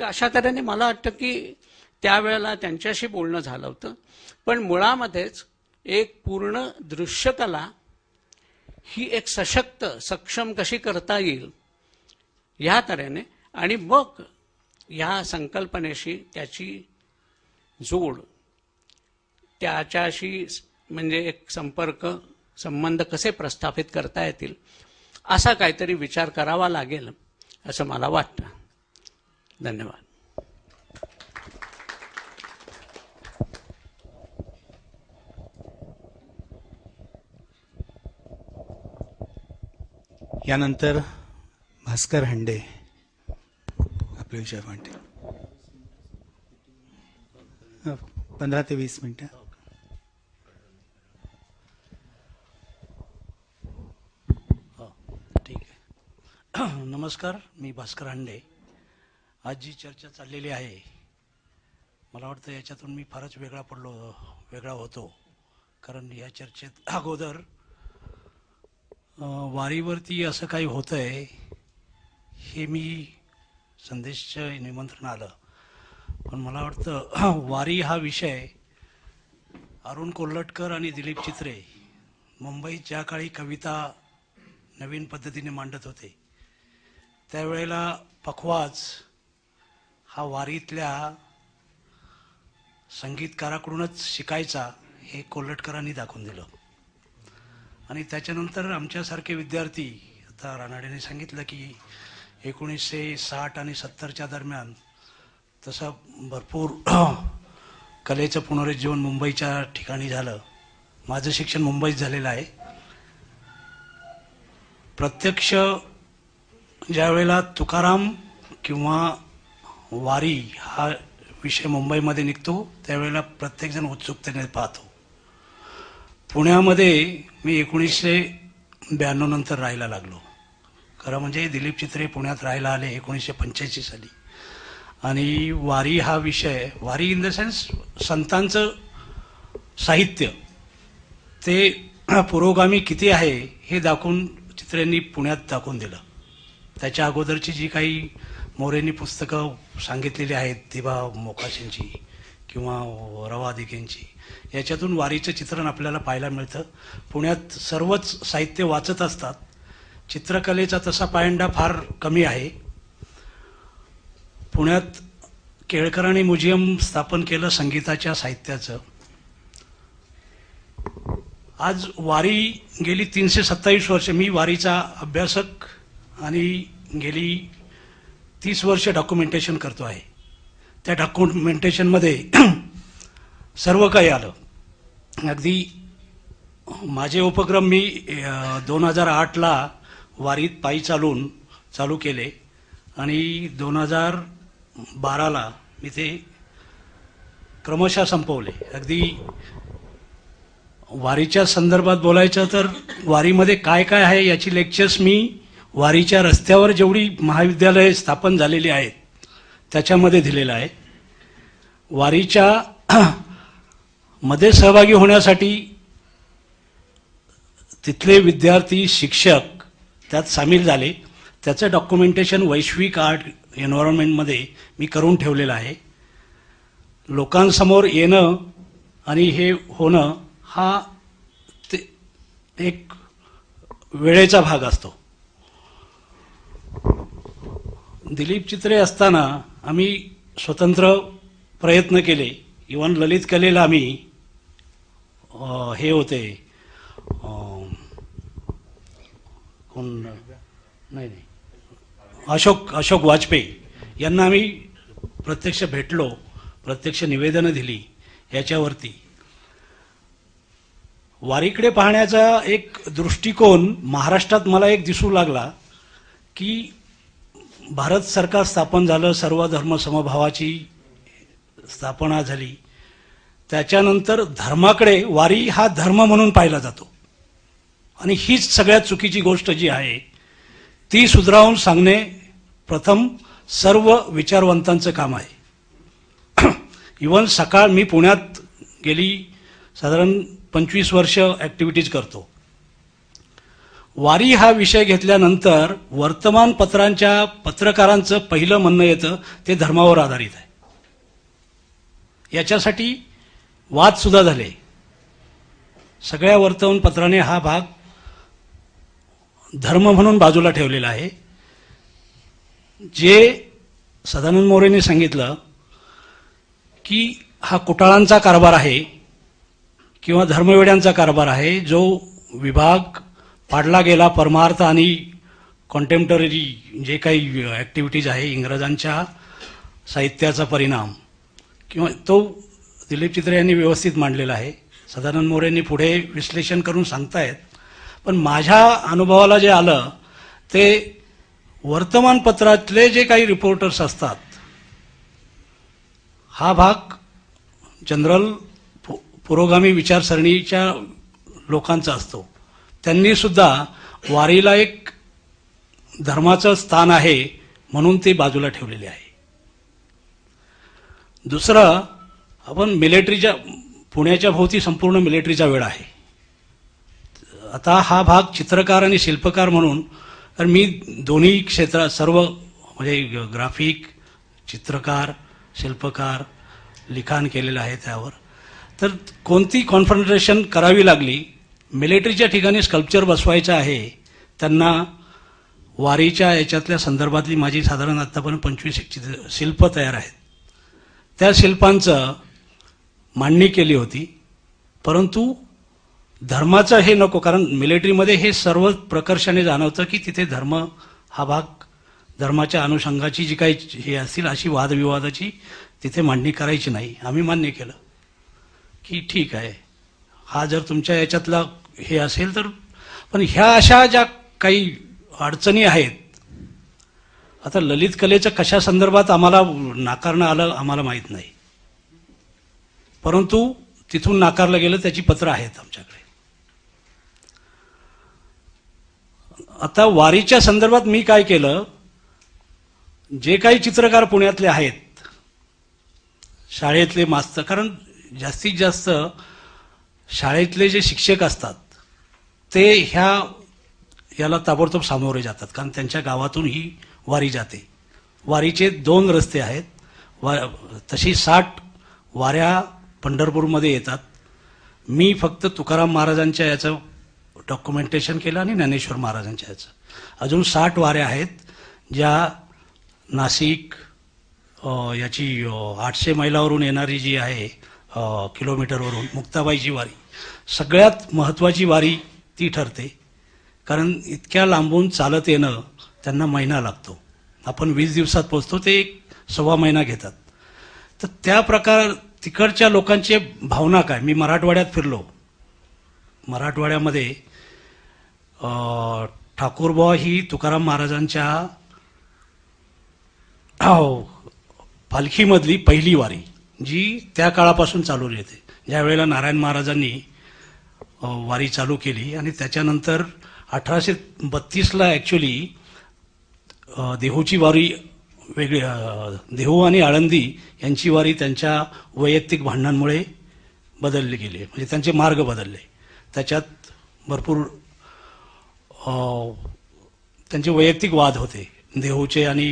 तर अशा तऱ्हेने मला वाटतं की त्यावेळेला त्यांच्याशी बोलणं झालं होतं. पण मुळामध्येच एक पूर्ण दृश्यकला ही एक सशक्त, सक्षम कशी करता येईल ह्या तऱ्हेने, आणि मग ह्या संकल्पनेशी त्याची जोड, त्याच्याशी म्हणजे एक संबंध कसे प्रस्थापित करता येतील असा काहीतरी विचार करावा लागेल असं मला वाटतं. धन्यवाद. यानंतर भास्कर हंडे आपले विषय मांडतील. 15 ते 20 मिनिटं. ठीक आहे. नमस्कार, मी भास्कर हंडे. आज जी चर्चा चाललेली आहे, मला वाटतं याच्यातून मी फारच वेगळा होतो. कारण या चर्चेत अगोदर वारीवरती असं काही होतंय हे मी संदेशचं निमंत्रण आलं, पण मला वाटतं वारी हा विषय अरुण कोल्हटकर आणि दिलीप चित्रे मुंबईत ज्या काळी कविता नवीन पद्धतीने मांडत होते, त्यावेळेला पखवाज हा वारीतल्या संगीतकाराकडूनच शिकायचा हे कोल्हटकरांनी दाखवून दिलं. आणि त्याच्यानंतर आमच्यासारखे विद्यार्थी, आता रानाडेने सांगितलं की 1960 आणि 70च्या दरम्यान तसं भरपूर कलेचं पुनरुज्जीवन मुंबईच्या ठिकाणी झालं. माझं शिक्षण मुंबईत झालेलं आहे. प्रत्यक्ष ज्या वेळेला तुकाराम किंवा वारी हा विषय मुंबईमध्ये निघतो, त्यावेळेला प्रत्येकजण उत्सुकतेने पाहतो. पुण्यामध्ये मी 1992 नंतर राहायला लागलो. खरं म्हणजे दिलीप चित्रे पुण्यात राहायला आले 1985 साली. आणि वारी हा विषय, वारी इन द सेन्स संतांचं साहित्य ते पुरोगामी किती आहे हे दाखवून चित्रेंनी पुण्यात दाखवून दिलं. त्याच्या अगोदरची जी काही मोरेंनी पुस्तकं सांगितलेली आहेत, दिबा मोकाशींची किंवा रवा दिघेंची, याच्यातून वारीचं चित्रण आपल्याला पाहायला मिळतं. पुण्यात सर्वच साहित्य वाचत असतात. चित्रकलेचा तसा पायंडा फार कमी आहे. पुण्यात केळकरांनी म्युझियम स्थापन केलं संगीताच्या साहित्याचं. आज वारी गेली 327 वर्ष, मी वारीचा अभ्यासक आणि गेली 30 वर्ष डॉक्युमेंटेशन करतो आहे. त्या डॉक्युमेंटेशनमध्ये सर्व काही आलं. अगदी माझे उपक्रम मी 2008ला वारीत पायी चालू केले आणि 2012ला मी ते क्रमशः संपवले. अगदी वारीच्या संदर्भात बोलायचं तर वारीमध्ये काय काय आहे याची लेक्चर्स मी वारीच्या रस्त्यावर जेवढी महाविद्यालये स्थापन झालेली आहेत त्याच्यामध्ये दिलेलं आहे. वारीच्या मध्ये सहभागी होण्यासाठी तिथले विद्यार्थी, शिक्षक त्यात सामील झाले. त्याचं डॉक्युमेंटेशन वैश्विक आर्ट एन्व्हायरमेंटमध्ये मी करून ठेवलेलं आहे. लोकांसमोर येणं आणि हे होणं हा ते एक वेळेचा भाग असतो. दिलीप चित्रे असताना आम्ही स्वतंत्र प्रयत्न केले. इव्हन ललित कलेला आम्ही हे होते कोण नाही अशोक वाजपेयी यांना आम्ही प्रत्यक्ष भेटलो, प्रत्यक्ष निवेदनं दिली. याच्यावरती वारीकडे पाहण्याचा एक दृष्टिकोन महाराष्ट्रात मला एक दिसू लागला की भारत सरकार स्थापन झालं, सर्व धर्म समभावाची स्थापना झाली. त्याच्यानंतर धर्माकडे वारी हा धर्म म्हणून पाहिला जातो आणि हीच सगळ्यात चुकीची गोष्ट जी आहे ती सुधारावून सांगणे प्रथम सर्व विचारवंतांचं काम आहे. इव्हन सकाळ मी पुण्यात गेली साधारण 25 वर्ष ॲक्टिव्हिटीज करतो. वारी हा विषय घेतल्यानंतर वर्तमानपत्रांच्या पत्रकारांचं पहिलं म्हणणं येतं ते धर्मावर आधारित आहे. याच्यासाठी वाद सुद्धा झाले. सगळ्या वर्तमानपत्राने हा भाग धर्म म्हणून बाजूला ठेवलेला आहे. जे सदानंद मोरेंनी सांगितलं की हा कुटाळांचा कारभार आहे किंवा धर्मवेड्यांचा कारभार आहे, जो विभाग पाडला गेला परमार्थ आणि कॉन्टेम्पररी जे काही ॲक्टिव्हिटीज आहे इंग्रजांच्या साहित्याचा परिणाम किंवा तो दिलीप चित्रे यांनी व्यवस्थित मांडलेला आहे. सदानंद मोरेंनी पुढे विश्लेषण करून सांगतायत. पण माझ्या अनुभवाला जे आलं ते वर्तमानपत्रातले जे काही रिपोर्टर्स असतात हा भाग जनरल पुरोगामी विचारसरणीच्या लोकांचा असतो. त्यांनी सुद्धा वारीला एक धर्माचं स्थान आहे म्हणून ते बाजूला ठेवलेले आहे. दुसरं, आपण मिलिटरीच्या पुण्याच्या भोवती संपूर्ण मिलिटरीचा वेळ आहे. आता हा भाग चित्रकार आणि शिल्पकार म्हणून, तर मी दोन्ही क्षेत्रात सर्व म्हणजे ग्राफिक, चित्रकार, शिल्पकार, लिखाण केलेलं आहे त्यावर. तर कोणती कॉन्फरन्ट्रेशन करावी लागली, मिलिटरीच्या ठिकाणी स्कल्पचर बसवायचं आहे, त्यांना वारीच्या याच्यातल्या संदर्भातली माझी साधारण आत्तापर्यंत 25 शिल्प तयार आहेत. त्या शिल्पांचं मांडणी केली होती. परंतु धर्माचं हे नको, कारण मिलिटरीमध्ये हे सर्व प्रकर्षाने जाणवतं की तिथे धर्म हा भाग, धर्माच्या अनुषंगाची जी काही हे असतील अशी वादविवादाची तिथे मांडणी करायची नाही. आम्ही मान्य केलं की ठीक आहे, हा जर तुमच्या याच्यातला हे असेल तर. पण ह्या अशा ज्या काही अडचणी आहेत, आता ललित कलेचं कशा संदर्भात आम्हाला नाकारणं आलं आम्हाला माहीत नाही, परंतु तिथून नाकारलं गेलं त्याची पत्रं आहेत आमच्याकडे. आता वारीच्या संदर्भात मी काय केलं, जे काही चित्रकार पुण्यातले आहेत, शाळेतले मास्तर, कारण जास्तीत जास्त शाळेतले जे शिक्षक असतात ते याला ताबडतोब सामोरे जातात, कारण त्यांच्या गावातून ही वारी जाते. वारीचे 2 रस्ते आहेत. तशी 60 वाऱ्या पंढरपूरमध्ये येतात. मी फक्त तुकाराम महाराजांच्या याचं डॉक्युमेंटेशन केलं आणि ज्ञानेश्वर महाराजांच्या याचं. अजून 60 वाऱ्या आहेत ज्या नाशिक याची 800 मैलावरून येणारी जी आहे किलोमीटरवरून मुक्ताबाईची वारी सगळ्यात महत्त्वाची वारी ती ठरते. कारण इतक्या लांबून चालत येणं त्यांना महिना लागतो. आपण 20 दिवसात पोचतो, ते 1.25 महिना घेतात. तर त्या प्रकार तिकडच्या लोकांची भावना काय. मी मराठवाड्यात फिरलो. मराठवाड्यामध्ये ठाकूरबुवा ही तुकाराम महाराजांच्या पालखीमधली पहिली वारी जी त्या काळापासून चालू येते. ज्या वेळेला नारायण महाराजांनी वारी चालू केली आणि त्याच्यानंतर 1832ला ॲक्च्युली देहूची वारी वेगळी, देहू आणि आळंदी यांची वारी त्यांच्या वैयक्तिक भांडणांमुळे बदलली गेली, म्हणजे त्यांचे मार्ग बदलले. त्याच्यात भरपूर त्यांचे वैयक्तिक वाद होते, देहूचे आणि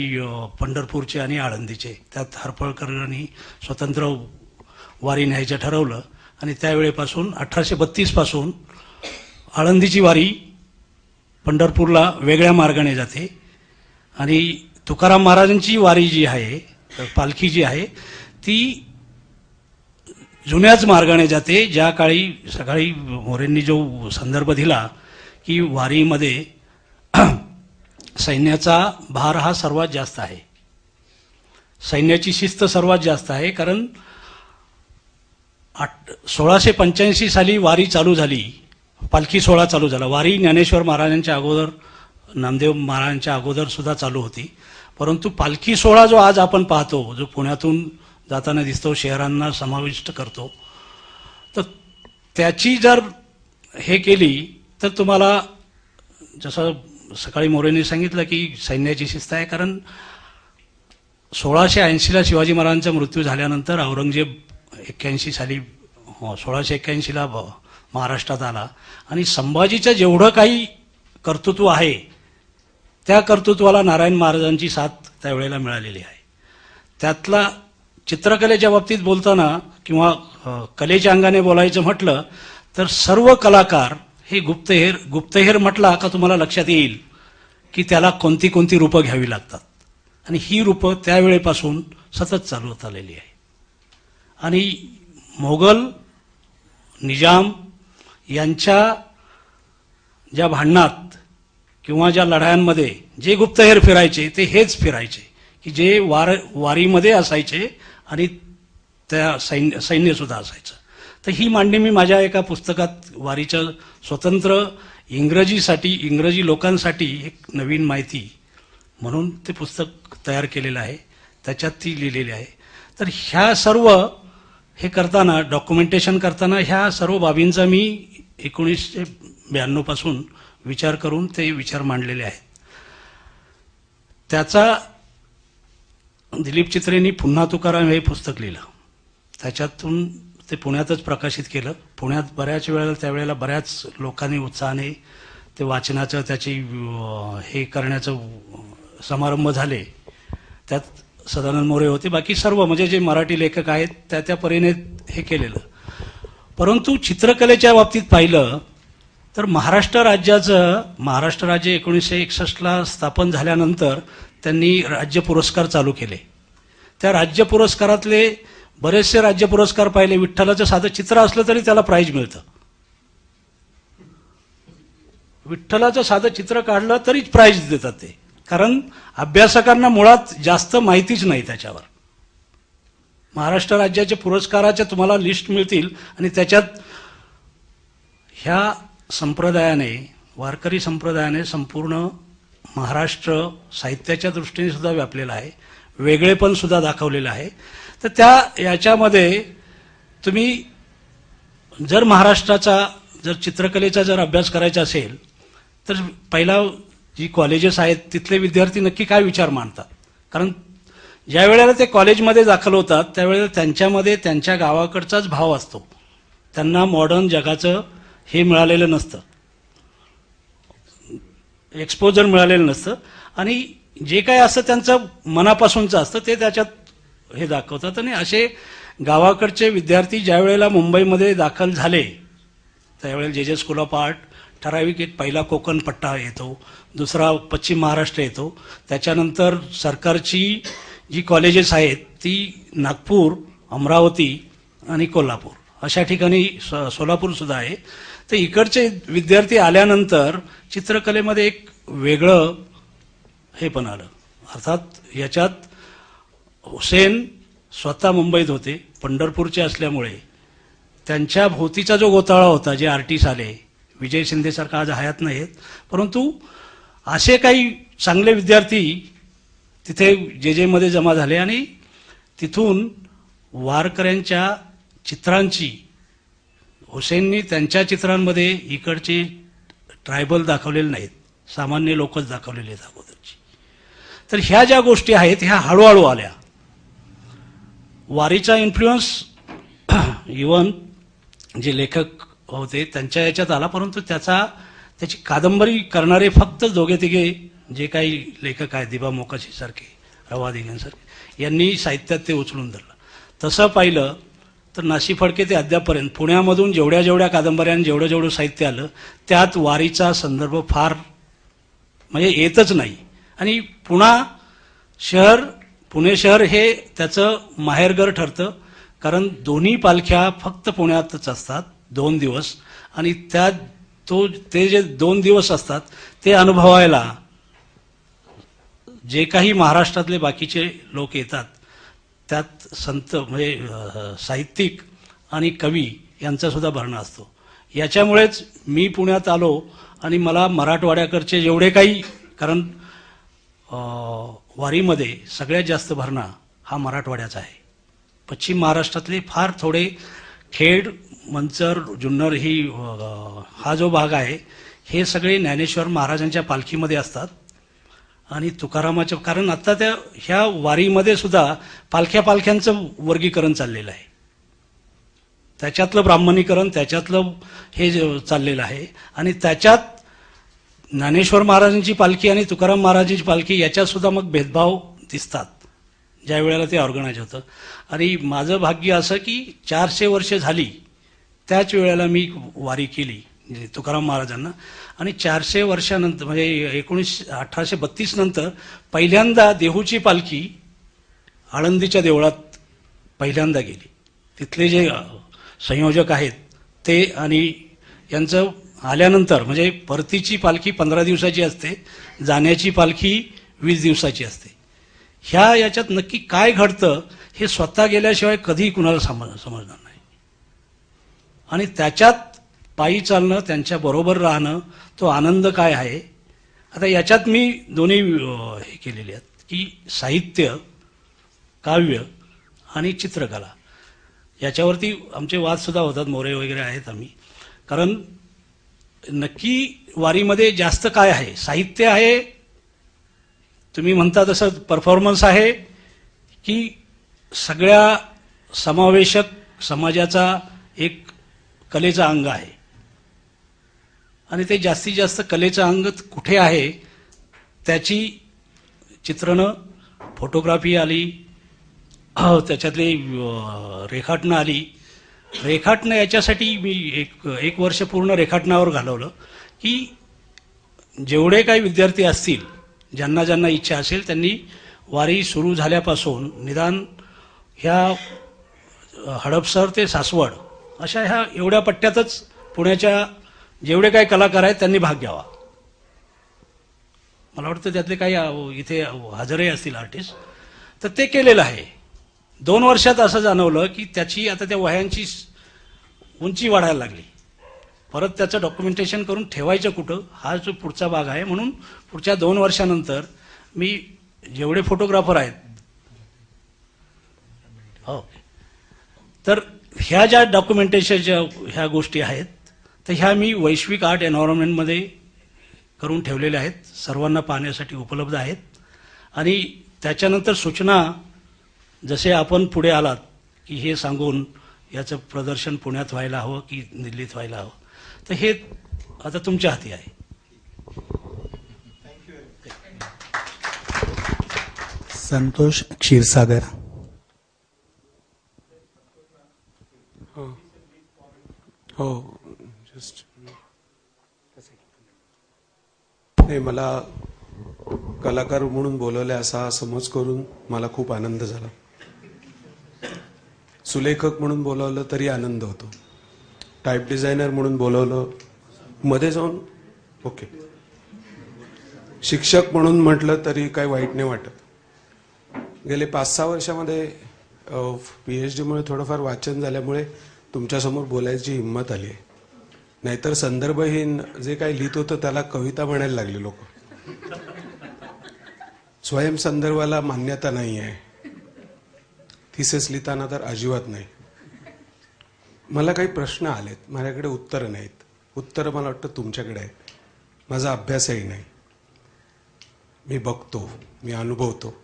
पंढरपूरचे आणि आळंदीचे. त्यात हरपळकरांनी स्वतंत्र वारी न्यायचं ठरवलं आणि त्यावेळेपासून 1832 पासून आळंदीची वारी पंढरपूरला वेगळ्या मार्गाने जाते आणि तुकाराम महाराजांची वारी जी आहे, पालखी जी आहे, ती जुन्याच मार्गाने जाते. ज्या काळी सकाळी मोरेंनी जो संदर्भ दिला की वारीमध्ये सैन्याचा भार हा सर्वात जास्त आहे, सैन्याची शिस्त सर्वात जास्त आहे. कारण 1685 साली वारी चालू झाली, पालखी सोहळा चालू झाला. वारी ज्ञानेश्वर महाराजांच्या अगोदर, नामदेव महाराजांच्या अगोदर सुद्धा चालू होती. परंतु पालखी सोहळा जो आज आपण पाहतो, जो पुण्यातून जाताना दिसतो, शहरांना समाविष्ट करतो, तर त्याची जर हे केली तर तुम्हाला जसं सकाळी मोरेंनी सांगितलं की सैन्याची शिस्त आहे. कारण 1680ला शिवाजी महाराजांचा मृत्यू झाल्यानंतर औरंगजेब 1681ला महाराष्ट्रात आला आणि संभाजीचं जेवढं काही कर्तृत्व आहे त्या कर्तृत्वाला नारायण महाराजांची साथ त्यावेळेला मिळालेली आहे. त्यातला चित्रकलेच्या बाबतीत बोलताना किंवा कलेच्या अंगाने बोलायचं म्हटलं तर सर्व कलाकार हे गुप्तहेर म्हटला का तुम्हाला लक्षात येईल की त्याला कोणती कोणती रूपं घ्यावी लागतात आणि ही रूपं त्यावेळेपासून सतत चालू होत आलेली आहे. आणि मोगल, निजाम यांच्या ज्या भांडणात किंवा ज्या लढायांमध्ये जे गुप्तहेर फिरायचे ते हेच फिरायचे की जे वारीमध्ये असायचे आणि त्या सैन्यसुद्धा असायचं. तर ही मांडणी मी माझ्या एका पुस्तकात वारीचं स्वतंत्र इंग्रजी लोकांसाठी एक नवीन माहिती म्हणून ते पुस्तक तयार केलेलं आहे, त्याच्यात ती लिहिलेली आहे. तर ह्या सर्व हे करताना, डॉक्युमेंटेशन करताना ह्या सर्व बाबींचा मी 1992 पासून विचार करून ते विचार मांडलेले आहेत. त्याचा दिलीप चित्रेंनी पुन्हा तुकाराम हे पुस्तक लिहिलं, त्याच्यातून ते पुण्यातच प्रकाशित केलं. पुण्यात बऱ्याच वेळेला त्यावेळेला बऱ्याच लोकांनी उत्साहाने ते वाचनाचं त्याची हे करण्याचं समारंभ झाले. त्यात सदानंद मोरे होते, बाकी सर्व म्हणजे जे मराठी लेखक आहेत त्या परीने हे केलेलं. परंतु चित्रकलेच्या बाबतीत पाहिलं तर महाराष्ट्र राज्य 1961ला स्थापन झाल्यानंतर त्यांनी राज्य पुरस्कार चालू केले. त्या राज्य पुरस्कारातले बरेचसे राज्य पुरस्कार पाहिले. विठ्ठलाचं साधं चित्र असलं तरी त्याला प्राईज मिळतं. विठ्ठलाचं साधं चित्र काढलं तरीच प्राईज देतात ते, कारण अभ्यासकांना मुळात जास्त माहितीच नाही त्याच्यावर. महाराष्ट्र राज्याच्या पुरस्काराच्या तुम्हाला लिस्ट मिळतील आणि त्याच्यात ह्या संप्रदायाने, वारकरी संप्रदायाने संपूर्ण महाराष्ट्र साहित्याच्या दृष्टीने सुद्धा व्यापलेला आहे, वेगळेपण सुद्धा दाखवलेलं आहे. तर याच्यामध्ये तुम्ही जर महाराष्ट्राचा जर चित्रकलेचा जर अभ्यास करायचा असेल तर पहिला जी कॉलेजेस आहेत तिथले विद्यार्थी नक्की काय विचार मांडतात. कारण ज्या वेळेला ते कॉलेजमध्ये दाखल होतात त्यावेळेला त्यांच्यामध्ये त्यांच्या गावाकडचाच भाव असतो, त्यांना मॉडर्न जगाचं हे मिळालेलं नसतं, एक्सपोजर मिळालेलं नसतं आणि जे काय असतं त्यांचं मनापासूनचं असतं ते त्याच्यात हे दाखवतात. आणि असे गावाकडचे विद्यार्थी ज्या वेळेला मुंबईमध्ये दाखल झाले त्यावेळेला जे स्कूल ऑफ आर्ट ठराविक एक पहिला कोकण पट्टा येतो, दुसरा पश्चिम महाराष्ट्र येतो, त्याच्यानंतर सरकारची जी कॉलेजेस आहेत ती नागपूर, अमरावती आणि कोल्हापूर अशा ठिकाणी, सोलापूर सुद्धा आहे. तर इकडचे विद्यार्थी आल्यानंतर चित्रकलेमध्ये एक वेगळं हे पण आलं. अर्थात याच्यात हुसेन स्वतः मुंबईत होते, पंढरपूरचे असल्यामुळे त्यांच्या भोवतीचा जो गोताळा होता, जे आर्टिस्ट आले, विजय शिंदेसारखा आज हयात नाहीत, परंतु असे काही चांगले विद्यार्थी तिथे जे मध्ये जमा झाले आणि तिथून वारकऱ्यांच्या चित्रांची, हुसेननी त्यांच्या चित्रांमध्ये इकडचे ट्रायबल दाखवलेले नाहीत, सामान्य लोकच दाखवलेले आहेत अगोदरची. तर ह्या ज्या गोष्टी आहेत ह्या हळूहळू आल्या. वारीचा इन्फ्लुएन्स इवन जे लेखक होते त्यांच्या याच्यात आला, परंतु त्याची कादंबरी करणारे फक्त दोघे तिघे जे काही लेखक आहेत, दिबा मोकाशी सारखे, रवा दिघांसारखे, यांनी साहित्यात ते उचलून धरलं. तसं पाहिलं तर नासी फडके ते अद्यापपर्यंत पुण्यामधून जेवढ्या कादंबऱ्या आणि जेवढं साहित्य आलं त्यात वारीचा संदर्भ फार म्हणजे येतच नाही. आणि पुणे शहर हे त्याचं माहेरघर ठरतं, कारण दोन्ही पालख्या फक्त पुण्यातच असतात 2 दिवस. आणि ते जे 2 दिवस असतात ते अनुभवायला जे काही महाराष्ट्रातले बाकीचे लोक येतात त्यात संत म्हणजे साहित्यिक आणि कवी यांचा सुद्धा भरणा असतो. याच्यामुळेच मी पुण्यात आलो आणि मला मराठवाड्याकडचे जेवढे काही, कारण वारीमध्ये सगळ्यात जास्त भरणा हा मराठवाड्याचा आहे. पश्चिम महाराष्ट्रातले फार थोडे खेड, मंचर, जुन्नर हा जो भाग आहे हे सगळे ज्ञानेश्वर महाराजांच्या पालखीमध्ये असतात. आणि तुकारामाच्या, कारण आता ह्या वारीमध्ये सुद्धा पालख्यांचं वर्गीकरण चाललेलं आहे, त्याच्यातलं ब्राह्मणीकरण, त्याच्यातलं हे चाललेलं आहे. आणि त्याच्यात ज्ञानेश्वर महाराजांची पालखी आणि तुकाराम महाराजांची पालखी याच्यात सुद्धा मग भेदभाव दिसतात ज्या वेळेला ते ऑर्गनाईज होतं. आणि माझं भाग्य असं की 400 वर्ष झाली त्याच वेळेला मी वारी केली म्हणजे तुकाराम महाराजांना. आणि 400 वर्षानंतर म्हणजे 1832 नंतर पहिल्यांदा देहूची पालखी आळंदीच्या देवळात पहिल्यांदा गेली. तिथले जे संयोजक आहेत ते आणि यांचं आल्यानंतर म्हणजे परतीची पालखी 15 दिवसाची असते, जाण्याची पालखी 20 दिवसाची असते. याच्यात नक्की काय घडतं हे स्वतः गेल्याशिवाय कधी कुणाला समजणार नाही. आणि त्याच्यात पायी चालणं, त्यांच्या बरोबर राहणं, तो आनंद काय आहे. आता याच्यात मी दोन्ही हे केलेले आहेत की साहित्य, काव्य आणि चित्रकला याच्यावरती आमचे वाद सुद्धा होतात, मोरे वगैरे आहेत आम्ही. कारण नक्की वारीमध्ये जास्त काय आहे, साहित्य आहे, तुम्ही म्हणता तसं परफॉर्मन्स आहे, की सगळ्या समावेशक समाजाचा एक कलेचा अंग आहे. आणि ते जास्तीत जास्त कलेचं अंग कुठे आहे त्याची चित्रणं, फोटोग्राफी आली, त्याच्यातली रेखाटनं आली. रेखाटनं याच्यासाठी मी एक वर्ष पूर्ण रेखाटनावर घालवलं की जेवढे काही विद्यार्थी असतील, ज्यांना इच्छा असेल, त्यांनी वारी सुरू झाल्यापासून निदान ह्या हडपसर ते सासवड अशा ह्या एवढ्या पट्ट्यातच पुण्याच्या जेवढे काही कलाकार आहेत त्यांनी भाग घ्यावा. मला वाटतं त्यातले काही इथे हजरही असतील आर्टिस्ट, तर ते केलेलं आहे. 2 वर्षात असं जाणवलं की त्याची आता त्या वह्यांची उंची वाढायला लागली. परत त्याचं डॉक्युमेंटेशन करून ठेवायचं कुठं हा जो पुढचा भाग आहे. म्हणून पुढच्या 2 वर्षानंतर मी जेवढे फोटोग्राफर आहेत हो, तर ह्या ज्या डॉक्युमेंटेशनच्या ह्या गोष्टी आहेत तर ह्या मी वैश्विक आर्ट एन्व्हायरमेंटमध्ये करून ठेवलेल्या आहेत, सर्वांना पाहण्यासाठी उपलब्ध आहेत. आणि त्याच्यानंतर सूचना जसे आपण पुढे आलात की हे सांगून याचं प्रदर्शन पुण्यात व्हायला हवं की दिल्लीत व्हायला हवं, तर हे आता तुमच्या हाती आहे. संतोष क्षीरसागर. हो, जस्ट नाही, मला कलाकार म्हणून बोलवले असा समज करून मला खूप आनंद झाला. सुलेखक म्हणून बोलवलं तरी आनंद होतो, टाईप डिझायनर म्हणून बोलवलं मध्ये जाऊन ओके, शिक्षक म्हणून म्हटलं तरी काही वाईट नाही वाटत. गेले 5-6 वर्षामध्ये PhD मुळे थोडंफार वाचन झाल्यामुळे तुमच्यासमोर बोलायची हिंमत आली आहे. नाहीतर संदर्भहीन जे काही लिहित होतं त्याला कविता म्हणायला लागले लोक. स्वयंसंदर्भाला मान्यता नाही आहे, थिसिस लिहिताना तर अजिबात नाही. मला काही प्रश्न आलेत, माझ्याकडे उत्तरं नाहीत. उत्तरं मला वाटतं तुमच्याकडे आहेत. माझा अभ्यासही नाही, मी बघतो, मी अनुभवतो.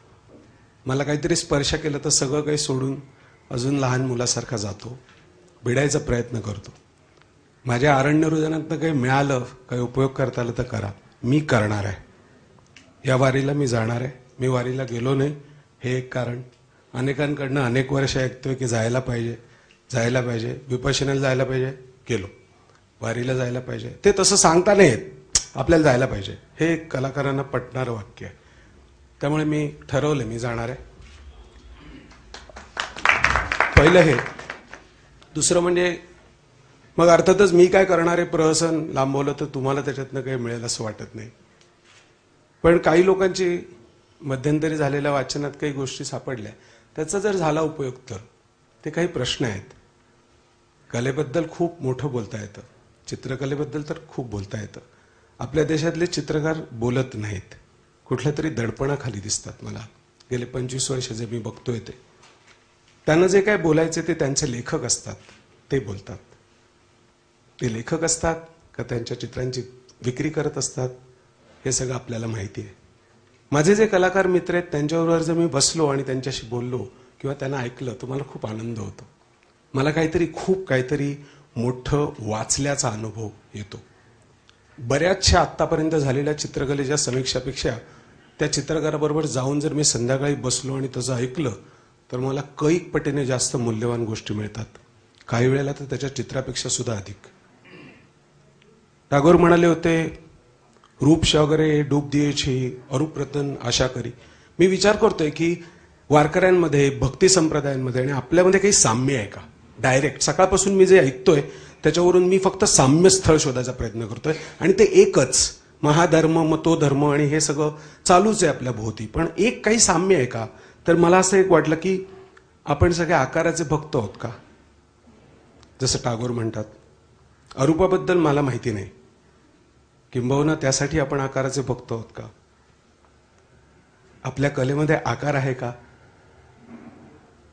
मला काहीतरी स्पर्श केलं तर सगळं काही सोडून अजून लहान मुलासारखा जातो, भिडायचा प्रयत्न करतो. माझ्या अरण्यरुजनातनं काही मिळालं, काही उपयोग करता आलं तर करा, मी करणार आहे. या वारीला मी जाणार आहे. मी वारीला गेलो नाही हे एक कारण. अनेकांकडनं अनेक वर्ष ऐकतोय की जायला पाहिजे, जायला पाहिजे, विपश्यनाला जायला पाहिजे, गेलो. वारीला जायला पाहिजे, ते तसं सांगता नाही येत, आपल्याला जायला पाहिजे. हे कलाकारांना पटणारं वाक्य आहे. त्यामुळे मी ठरवलं मी जाणार आहे. पहिलं हे. दुसरं म्हणजे मग अर्थातच मी काय करणार आहे, प्रहसन लांबवलं तर तुम्हाला त्याच्यातनं काही मिळेल असं वाटत नाही. पण काही लोकांची मध्यंतरी झालेल्या वाचनात काही गोष्टी सापडल्या, त्याचा जर झाला उपयोग तर ते काही प्रश्न आहेत. कलेबद्दल खूप मोठं बोलता येतं, चित्रकलेबद्दल तर खूप बोलता येतं. आपल्या देशातले चित्रकार बोलत नाहीत, कुठल्या तरी दडपणाखाली दिसतात मला. गेले 25 वर्ष जे मी बघतोय ते, त्यांना जे काय बोलायचे ते त्यांचे लेखक असतात, ते बोलतात. ते लेखक असतात का त्यांच्या चित्रांची विक्री करत असतात, हे सगळं आपल्याला माहिती आहे. माझे जे कलाकार मित्र आहेत त्यांच्याबरोबर जर मी बसलो आणि त्यांच्याशी बोललो किंवा त्यांना ऐकलं तर मला खूप आनंद होतो. मला खूप काहीतरी मोठं वाचल्याचा अनुभव येतो. बऱ्याचशा आत्तापर्यंत झालेल्या चित्रकलेच्या समीक्षापेक्षा त्या चित्रकाराबरोबर जाऊन जर मी संध्याकाळी बसलो आणि त्याचं ऐकलं तर मला कैक पटीने जास्त मूल्यवान गोष्टी मिळतात, काही वेळेला तर त्याच्या चित्रापेक्षा सुद्धा अधिक. टागोर म्हणाले होते, रूप सागरे डूब दियेची अरूप रतन आशा करी. मी विचार करतोय की वारकऱ्यांमध्ये, भक्ती संप्रदायांमध्ये आणि आपल्यामध्ये काही साम्य आहे का. डायरेक्ट सकाळपासून मी जे ऐकतोय त्याच्यावरून मी फक्त साम्य स्थळ शोधायचा प्रयत्न करतोय, आणि ते एकच. महाधर्म, मतोधर्म आणि हे सगळं चालूच आहे आपल्या भोवती, पण एक काही साम्य आहे का. तर मला असं एक वाटलं की आपण सगळे आकाराचे भक्त आहोत का, जसं टागोर म्हणतात. अरूपाबद्दल मला माहिती नाही, किंबहुना त्यासाठी आपण आकाराचे भक्त आहोत का. आपल्या कलेमध्ये आकार आहे का,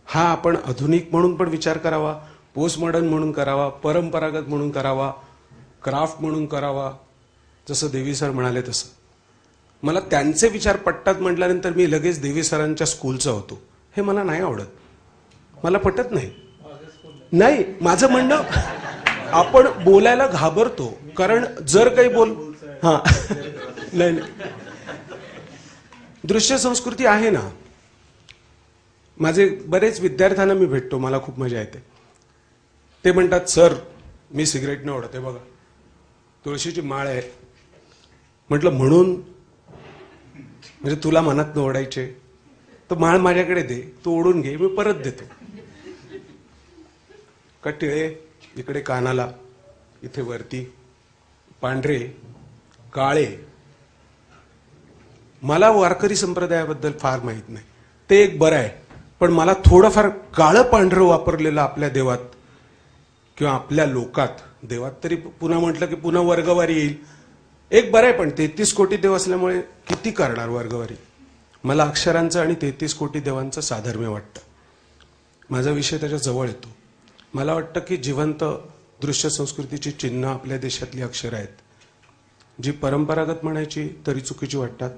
हा आपण आधुनिक म्हणून पण विचार करावा, पोस्ट मॉडर्न म्हणून करावा, परंपरागत म्हणून करावा, क्राफ्ट म्हणून करावा, जसं देवी सर म्हणाले तसं. मला त्यांचे विचार पटतात म्हटल्यानंतर मी लगेच देवी सरांच्या स्कूलचा होतो, हे मला नाही आवडत, मला पटत नाही. नाही, माझं म्हणणं, आपण बोलायला घाबरतो, कारण जर काही हा नाही, दृश्य संस्कृती आहे ना. माझे बरेच विद्यार्थ्यांना मी भेटतो, मला खूप मजा येते. ते म्हणतात, सर मी सिगरेट न ओढते बघा, तुळशीची माळ आहे. म्हटलं म्हणून, म्हणजे तुला मनात न ओढायचे तर माळ माझ्याकडे दे, तू ओढून घे, मी परत देतो. का टिळे इकडे कानाला, इथे वरती पांढरे काळे. मला वारकरी संप्रदायाबद्दल फार माहित नाही, ते एक बरं आहे. पण मला थोडंफार काळं पांढरं वापरलेलं आपल्या देवात किंवा आपल्या लोकात, देवात तरी पुन्हा म्हटलं की पुन्हा वर्गवारी येईल, एक बरं आहे. पण 33 कोटी देव असल्यामुळे किती करणार वर्गवारी. मला अक्षरांचं आणि 33 कोटी देवांचं साधर्म्य वाटतं. माझा विषय त्याच्या जवळ येतो. मला वाटतं की जिवंत दृश्य संस्कृतीची चिन्ह आपल्या देशातली अक्षरं आहेत, जी परंपरागत म्हणायची तरी चुकीची वाटतात,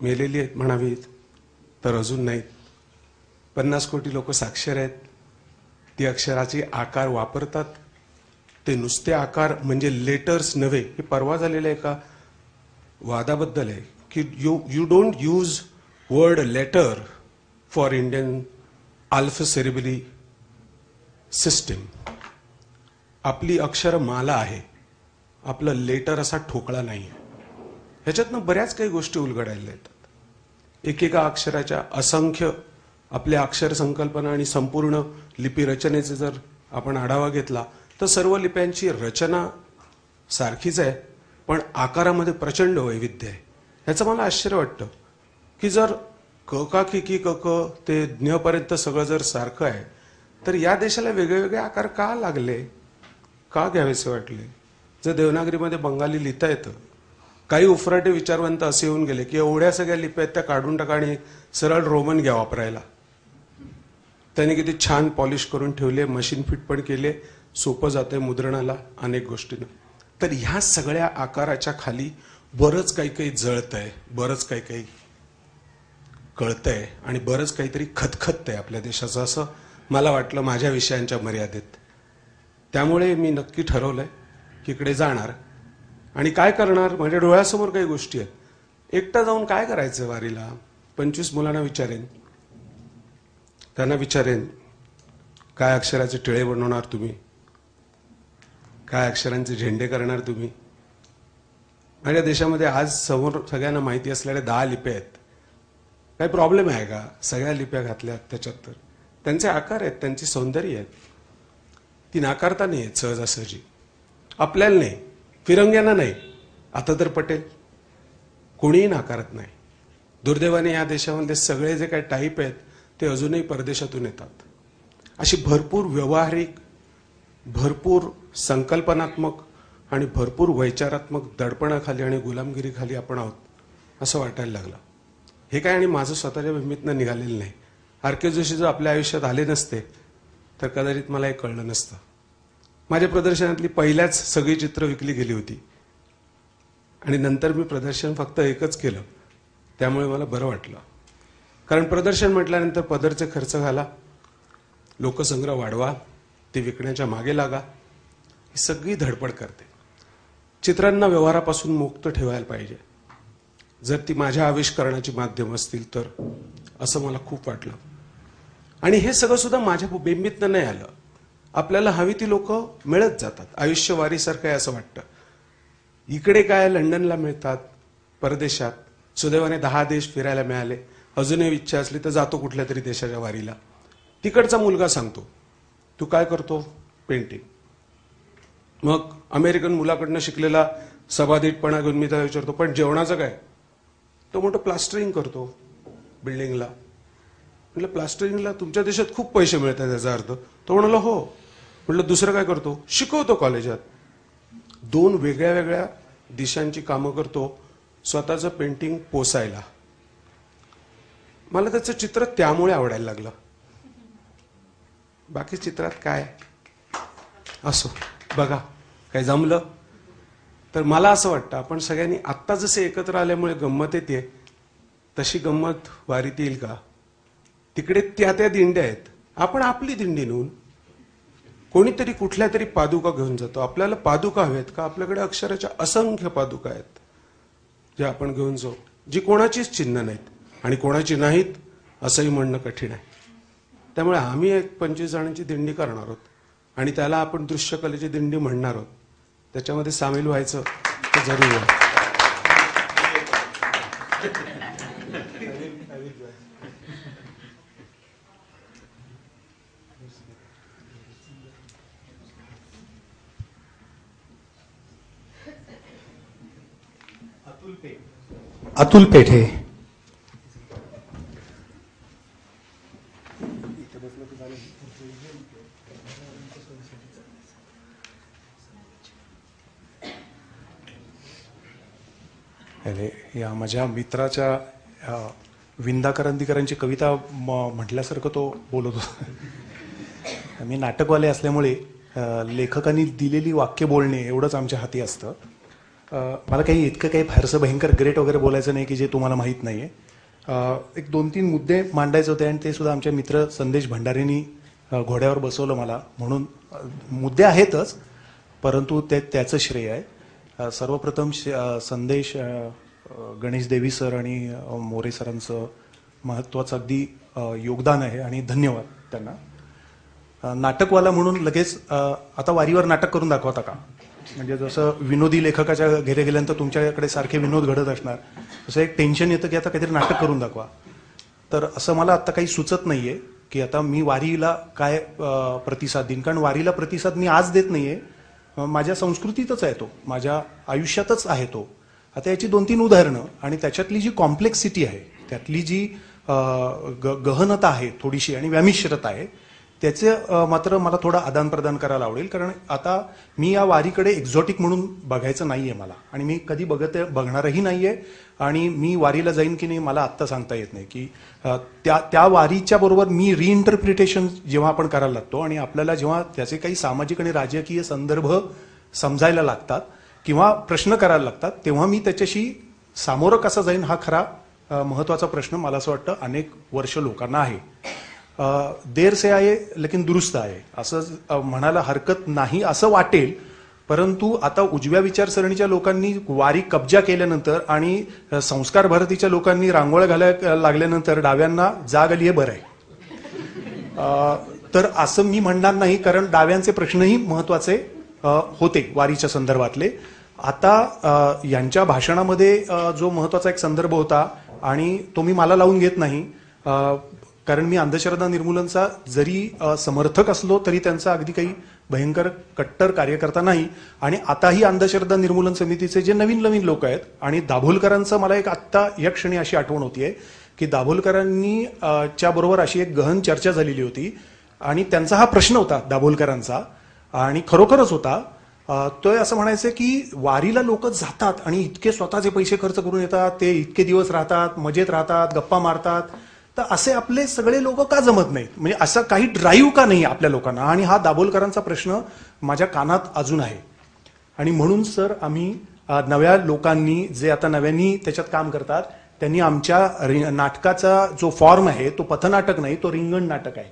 मेलेली आहेत म्हणावीत तर अजून नाहीत. 50 कोटी लोक साक्षर आहेत, ती अक्षराचे आकार वापरतात. ते नुसते आकार म्हणजे लेटर्स नव्हे. हे परवा झालेल्या एका वादाबद्दल आहे की you don't use word letter for Indian alphabetically system. आपली अक्षरमाला आहे, आपलं लेटर असा ठोकळा नाही आहे. ह्याच्यातनं बऱ्याच काही गोष्टी उलगडायला येतात. एकेका अक्षराच्या असंख्य आपल्या अक्षर संकल्पना आणि संपूर्ण लिपी रचनेचा जर आपण आढावा घेतला तर सर्व लिप्यांची रचना सारखीच आहे, पण आकारामध्ये प्रचंड वैविध्य आहे. ह्याचं मला आश्चर्य वाटतं की जर क का कि की क क ते ज्ञपर्यंत सगळं जर सारखं आहे तर या देशाला वेगवेगळे आकार का लागले, का घ्यावेसे वाटले. जर देवनागरीमध्ये बंगाली लिहिता येतं, काही उफराटे विचारवंत असे येऊन गेले की एवढ्या सगळ्या लिप्या त्या काढून टाका आणि सरळ रोमन घ्या वापरायला. त्याने किती छान पॉलिश करून ठेवले, मशीन फिट पण केले, सोपं जातंय मुद्रणाला अनेक गोष्टींना. तर ह्या सगळ्या आकाराच्या खाली बरंच काही काही जळतंय, बरंच काही काही कळतंय आणि बरंच काहीतरी खतखततंय आपल्या देशाचं, असं मला वाटलं माझ्या विषयांच्या मर्यादेत. त्यामुळे मी नक्की ठरवलंय की इकडे जाणार आणि काय करणार. माझ्या डोळ्यासमोर काही गोष्टी आहेत. एकटा जाऊन काय करायचं वारीला. 25 मुलांना विचारेन, त्यांना विचारेन काय अक्षराचे टिळे बनवणार तुम्ही, काय अक्षरांचे झेंडे करणार तुम्ही. माझ्या देशामध्ये आज समोर सगळ्यांना माहिती असलेल्या 10 लिप्या आहेत. काही प्रॉब्लेम आहे का सगळ्या लिप्या घातल्या त्याच्यात? तर त्यांचे आकार आहेत, त्यांची सौंदर्य आहेत, ती नाकारता नाही आहेत सहजासहजी. आपल्याला नाही, फिरंग्यांना नाही, आता तर पटेल कोणीही नाकारत नाही. दुर्दैवाने या देशामध्ये सगळे जे काही टाईप आहेत ते अजूनही परदेशातून येतात. अशी भरपूर व्यावहारिक, भरपूर संकल्पनात्मक आणि भरपूर वैचारात्मक दडपणाखाली आणि गुलामगिरीखाली आपण आहोत असं वाटायला लागलं. हे काय आणि माझं स्वतःच्या भूमीतनं निघालेलं नाही. आर.के. जोशी जर आपल्या आयुष्यात आले नसते तर कदाचित मला हे कळलं नसतं. माझ्या प्रदर्शनातली पहिल्याच सगळी चित्र विकली गेली होती आणि नंतर मी प्रदर्शन फक्त एकच केलं. त्यामुळे मला बरं वाटलं. कारण प्रदर्शन म्हटल्यानंतर पदरचे खर्च घाला, लोकसंग्रह वाढवा, ते विकण्याच्या मागे लागा, ही सगळी धडपड करते. चित्रांना व्यवहारापासून मुक्त ठेवायला पाहिजे. जर ती माझ्या आविष्करणाची माध्यम असतील तर, असं मला खूप वाटलं. आणि हे सगळं सुद्धा माझ्या बेंबीतनं नाही आलं. आपल्याला हवी ती लोक मिळत जातात. आयुष्य वारीसारखं आहे असं वाटतं. इकडे काय लंडनला मिळतात, परदेशात सुदैवाने 10 देश फिरायला मिळाले. अजूनही इच्छा असली तर जातो कुठल्या तरी देशाच्या वारीला. तिकडचा मुलगा सांगतो तू काय करतो, पेंटिंग. मग अमेरिकन मुलाकडनं शिकलेला सभाधीटपणा घेऊन मी त्याला विचारतो पण जेवणाचं काय, तो म्हणतो प्लास्टरिंग करतो बिल्डिंगला. म्हटलं प्लास्टरिंगला तुमच्या देशात खूप पैसे मिळतात त्याचा अर्थ. तो म्हणाला हो. म्हटलं दुसरं काय करतो, शिकवतो कॉलेजात. 2 वेगळ्या वेगळ्या दिशांची कामं करतो स्वतःचं पेंटिंग पोसायला. मला त्याचं चित्र त्यामुळे आवडायला लागलं. बाकी चित्रात काय असो बघा, काय जमलं तर मला असं वाटतं आपण सगळ्यांनी आत्ता जसे एकत्र आल्यामुळे गंमत येते तशी गंमत वारीत येईल का. तिकडे त्या दिंड्या आहेत, आपण आपली दिंडी नेऊन कोणीतरी कुठल्या तरी पादुका घेऊन जातो. आपल्याला पादुका हव्यात का, आपल्याकडे अक्षराच्या असंख्य पादुका आहेत जे आपण घेऊन जाऊ, जी कोणाचीच चिन्ह नाहीत आणि कोणाची नाहीत असंही म्हणणं कठीण आहे. त्यामुळे आम्ही एक 25 जणांची दिंडी करणार आहोत आणि त्याला आपण दृश्यकलेची दिंडी म्हणणार आहोत. त्याच्यामध्ये सामील व्हायचं तर जरूर आहे. अतुल पेठे. या माझ्या मित्राच्या विंदा करंदीकरांची कविता म्हटल्यासारखं तो बोलत होता. मी नाटकवाले असल्यामुळे लेखकांनी दिलेली वाक्य बोलणे एवढंच आमच्या हाती असतं. मला काही इतकं काही फारसं भयंकर ग्रेट वगैरे बोलायचं नाही की जे तुम्हाला माहीत नाही आहे. एक 2-3 मुद्दे मांडायचे होते आणि ते सुद्धा आमचे मित्र संदेश भंडारेंनी घोड्यावर बसवलं मला, म्हणून मुद्दे आहेतच परंतु त्याचं श्रेय आहे. सर्वप्रथम संदेश, गणेश देवी सर आणि मोरे सरांचं महत्त्वाचं अगदी योगदान आहे आणि धन्यवाद त्यांना. नाटकवाला म्हणून लगेच आता वारीवर नाटक करून दाखवता का, म्हणजे जसं विनोदी लेखकाच्या घरी गेल्यानंतर तुमच्याकडे सारखे विनोद घडत असणार तसं एक टेन्शन येतं की आता काहीतरी नाटक करून दाखवा. तर असं मला आता काही सुचत नाहीये की आता मी वारीला काय प्रतिसाद देईन, कारण वारीला प्रतिसाद मी आज देत नाहीये, माझ्या संस्कृतीतच आहे तो, माझ्या आयुष्यातच आहे तो. आता याची 2-3 उदाहरणं आणि त्याच्यातली जी कॉम्प्लेक्सिटी आहे, त्यातली जी गहनता आहे थोडीशी आणि व्यामिश्रता आहे, त्याचे मात्र मला थोडं आदान प्रदान करायला आवडेल. कारण आता मी या वारीकडे एक्झॉटिक म्हणून बघायचं नाहीये मला, आणि मी कधी बघणारही नाहीये, आणि मी वारीला जाईन की नाही मला आत्ता सांगता येत नाही. की त्या वारीच्या बरोबर मी रिइंटरप्रिटेशन जेव्हा आपण करायला लागतो आणि आपल्याला जेव्हा त्याचे काही सामाजिक आणि राजकीय संदर्भ समजायला लागतात किंवा प्रश्न करायला लागतात, तेव्हा मी त्याच्याशी सामोरं कसा जाईन हा खरा महत्वाचा प्रश्न मला असं वाटतं अनेक वर्ष लोकांना आहे. देर से आये लेकिन दुरुस्त आहे असं म्हणायला हरकत नाही असं वाटेल, परंतु आता उजव्या विचारसरणीच्या लोकांनी वारी कब्जा केल्यानंतर आणि संस्कार भारतीच्या लोकांनी रांगोळ्या घालायला लागल्यानंतर डाव्यांना जाग आली आहे, बरं आहे. तर असं मी म्हणणार नाही, कारण डाव्यांचे प्रश्नही महत्वाचे होते वारीच्या संदर्भातले. आता यांच्या भाषणामध्ये जो महत्वाचा एक संदर्भ होता आणि तो मी मला लावून घेत नाही, कारण मी अंधश्रद्धा निर्मूलनचा जरी समर्थक असलो तरी त्यांचा अगदी काही भयंकर कट्टर कार्यकर्ता नाही. आणि आताही अंधश्रद्धा निर्मूलन समितीचे जे नवीन नवीन लोक आहेत, आणि दाभोलकरांचं मला एक आत्ता या क्षणी अशी आठवण होतीये की दाभोलकरांनी च्या बरोबर अशी एक गहन चर्चा झालेली होती आणि त्यांचा हा प्रश्न होता दाभोलकरांचा, आणि खरोखरच होता. तो असं म्हणायचं की वारीला लोक जातात आणि इतके स्वतःचे पैसे खर्च करून येतात, ते इतके दिवस राहतात, मजेत राहतात, गप्पा मारतात, तर असे आपले सगळे लोक का जमत नाहीत, म्हणजे असं काही ड्राईव्ह का नाही आपल्या लोकांना. आणि हा दाभोलकरांचा प्रश्न माझ्या कानात अजून आहे. आणि म्हणून सर आम्ही नव्या लोकांनी जे आता नव्यांनी त्याच्यात काम करतात त्यांनी आमच्या नाटकाचा जो फॉर्म आहे तो पथनाटक नाही, तो रिंगण नाटक आहे.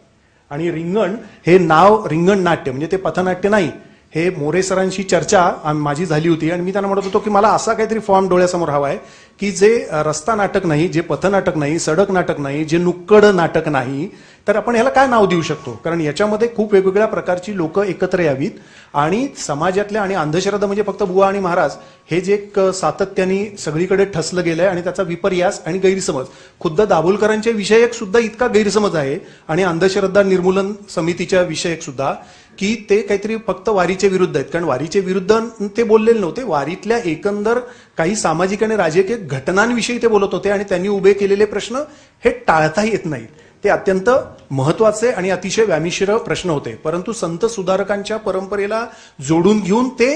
आणि रिंगण हे नाव रिंगण नाट्य म्हणजे ते पथनाट्य नाही. हे मोरे सरांशी चर्चा माझी झाली होती आणि मी त्यांना म्हणत होतो की मला असा काहीतरी फॉर्म डोळ्यासमोर हवा आहे की जे रस्ता नाटक नाही, जे पथनाटक नाही, सडक नाटक नाही, जे नुक्कड नाटक नाही, तर आपण ह्याला काय नाव देऊ शकतो. कारण याच्यामध्ये खूप वेगवेगळ्या प्रकारची लोक एकत्र यावीत आणि समाजातल्या, आणि अंधश्रद्धा म्हणजे फक्त बुवा आणि महाराज हे जे एक सातत्याने सगळीकडे ठसलं गेलंय आणि त्याचा विपर्यास आणि गैरसमज, खुद्द दाभोलकरांच्या विषयक सुद्धा इतका गैरसमज आहे आणि अंधश्रद्धा निर्मूलन समितीच्या विषयक सुद्धा, की ते काहीतरी फक्त वारीचे विरुद्ध आहेत. कारण वारीचे विरुद्ध ते बोललेले नव्हते, वारीतल्या एकंदर काही सामाजिक आणि राजकीय घटनांविषयी ते बोलत होते. आणि त्यांनी उभे केलेले प्रश्न हे टाळता येत नाहीत, ते अत्यंत महत्वाचे आणि अतिशय व्यामिश्र प्रश्न होते. परंतु संत सुधारकांच्या परंपरेला जोडून घेऊन ते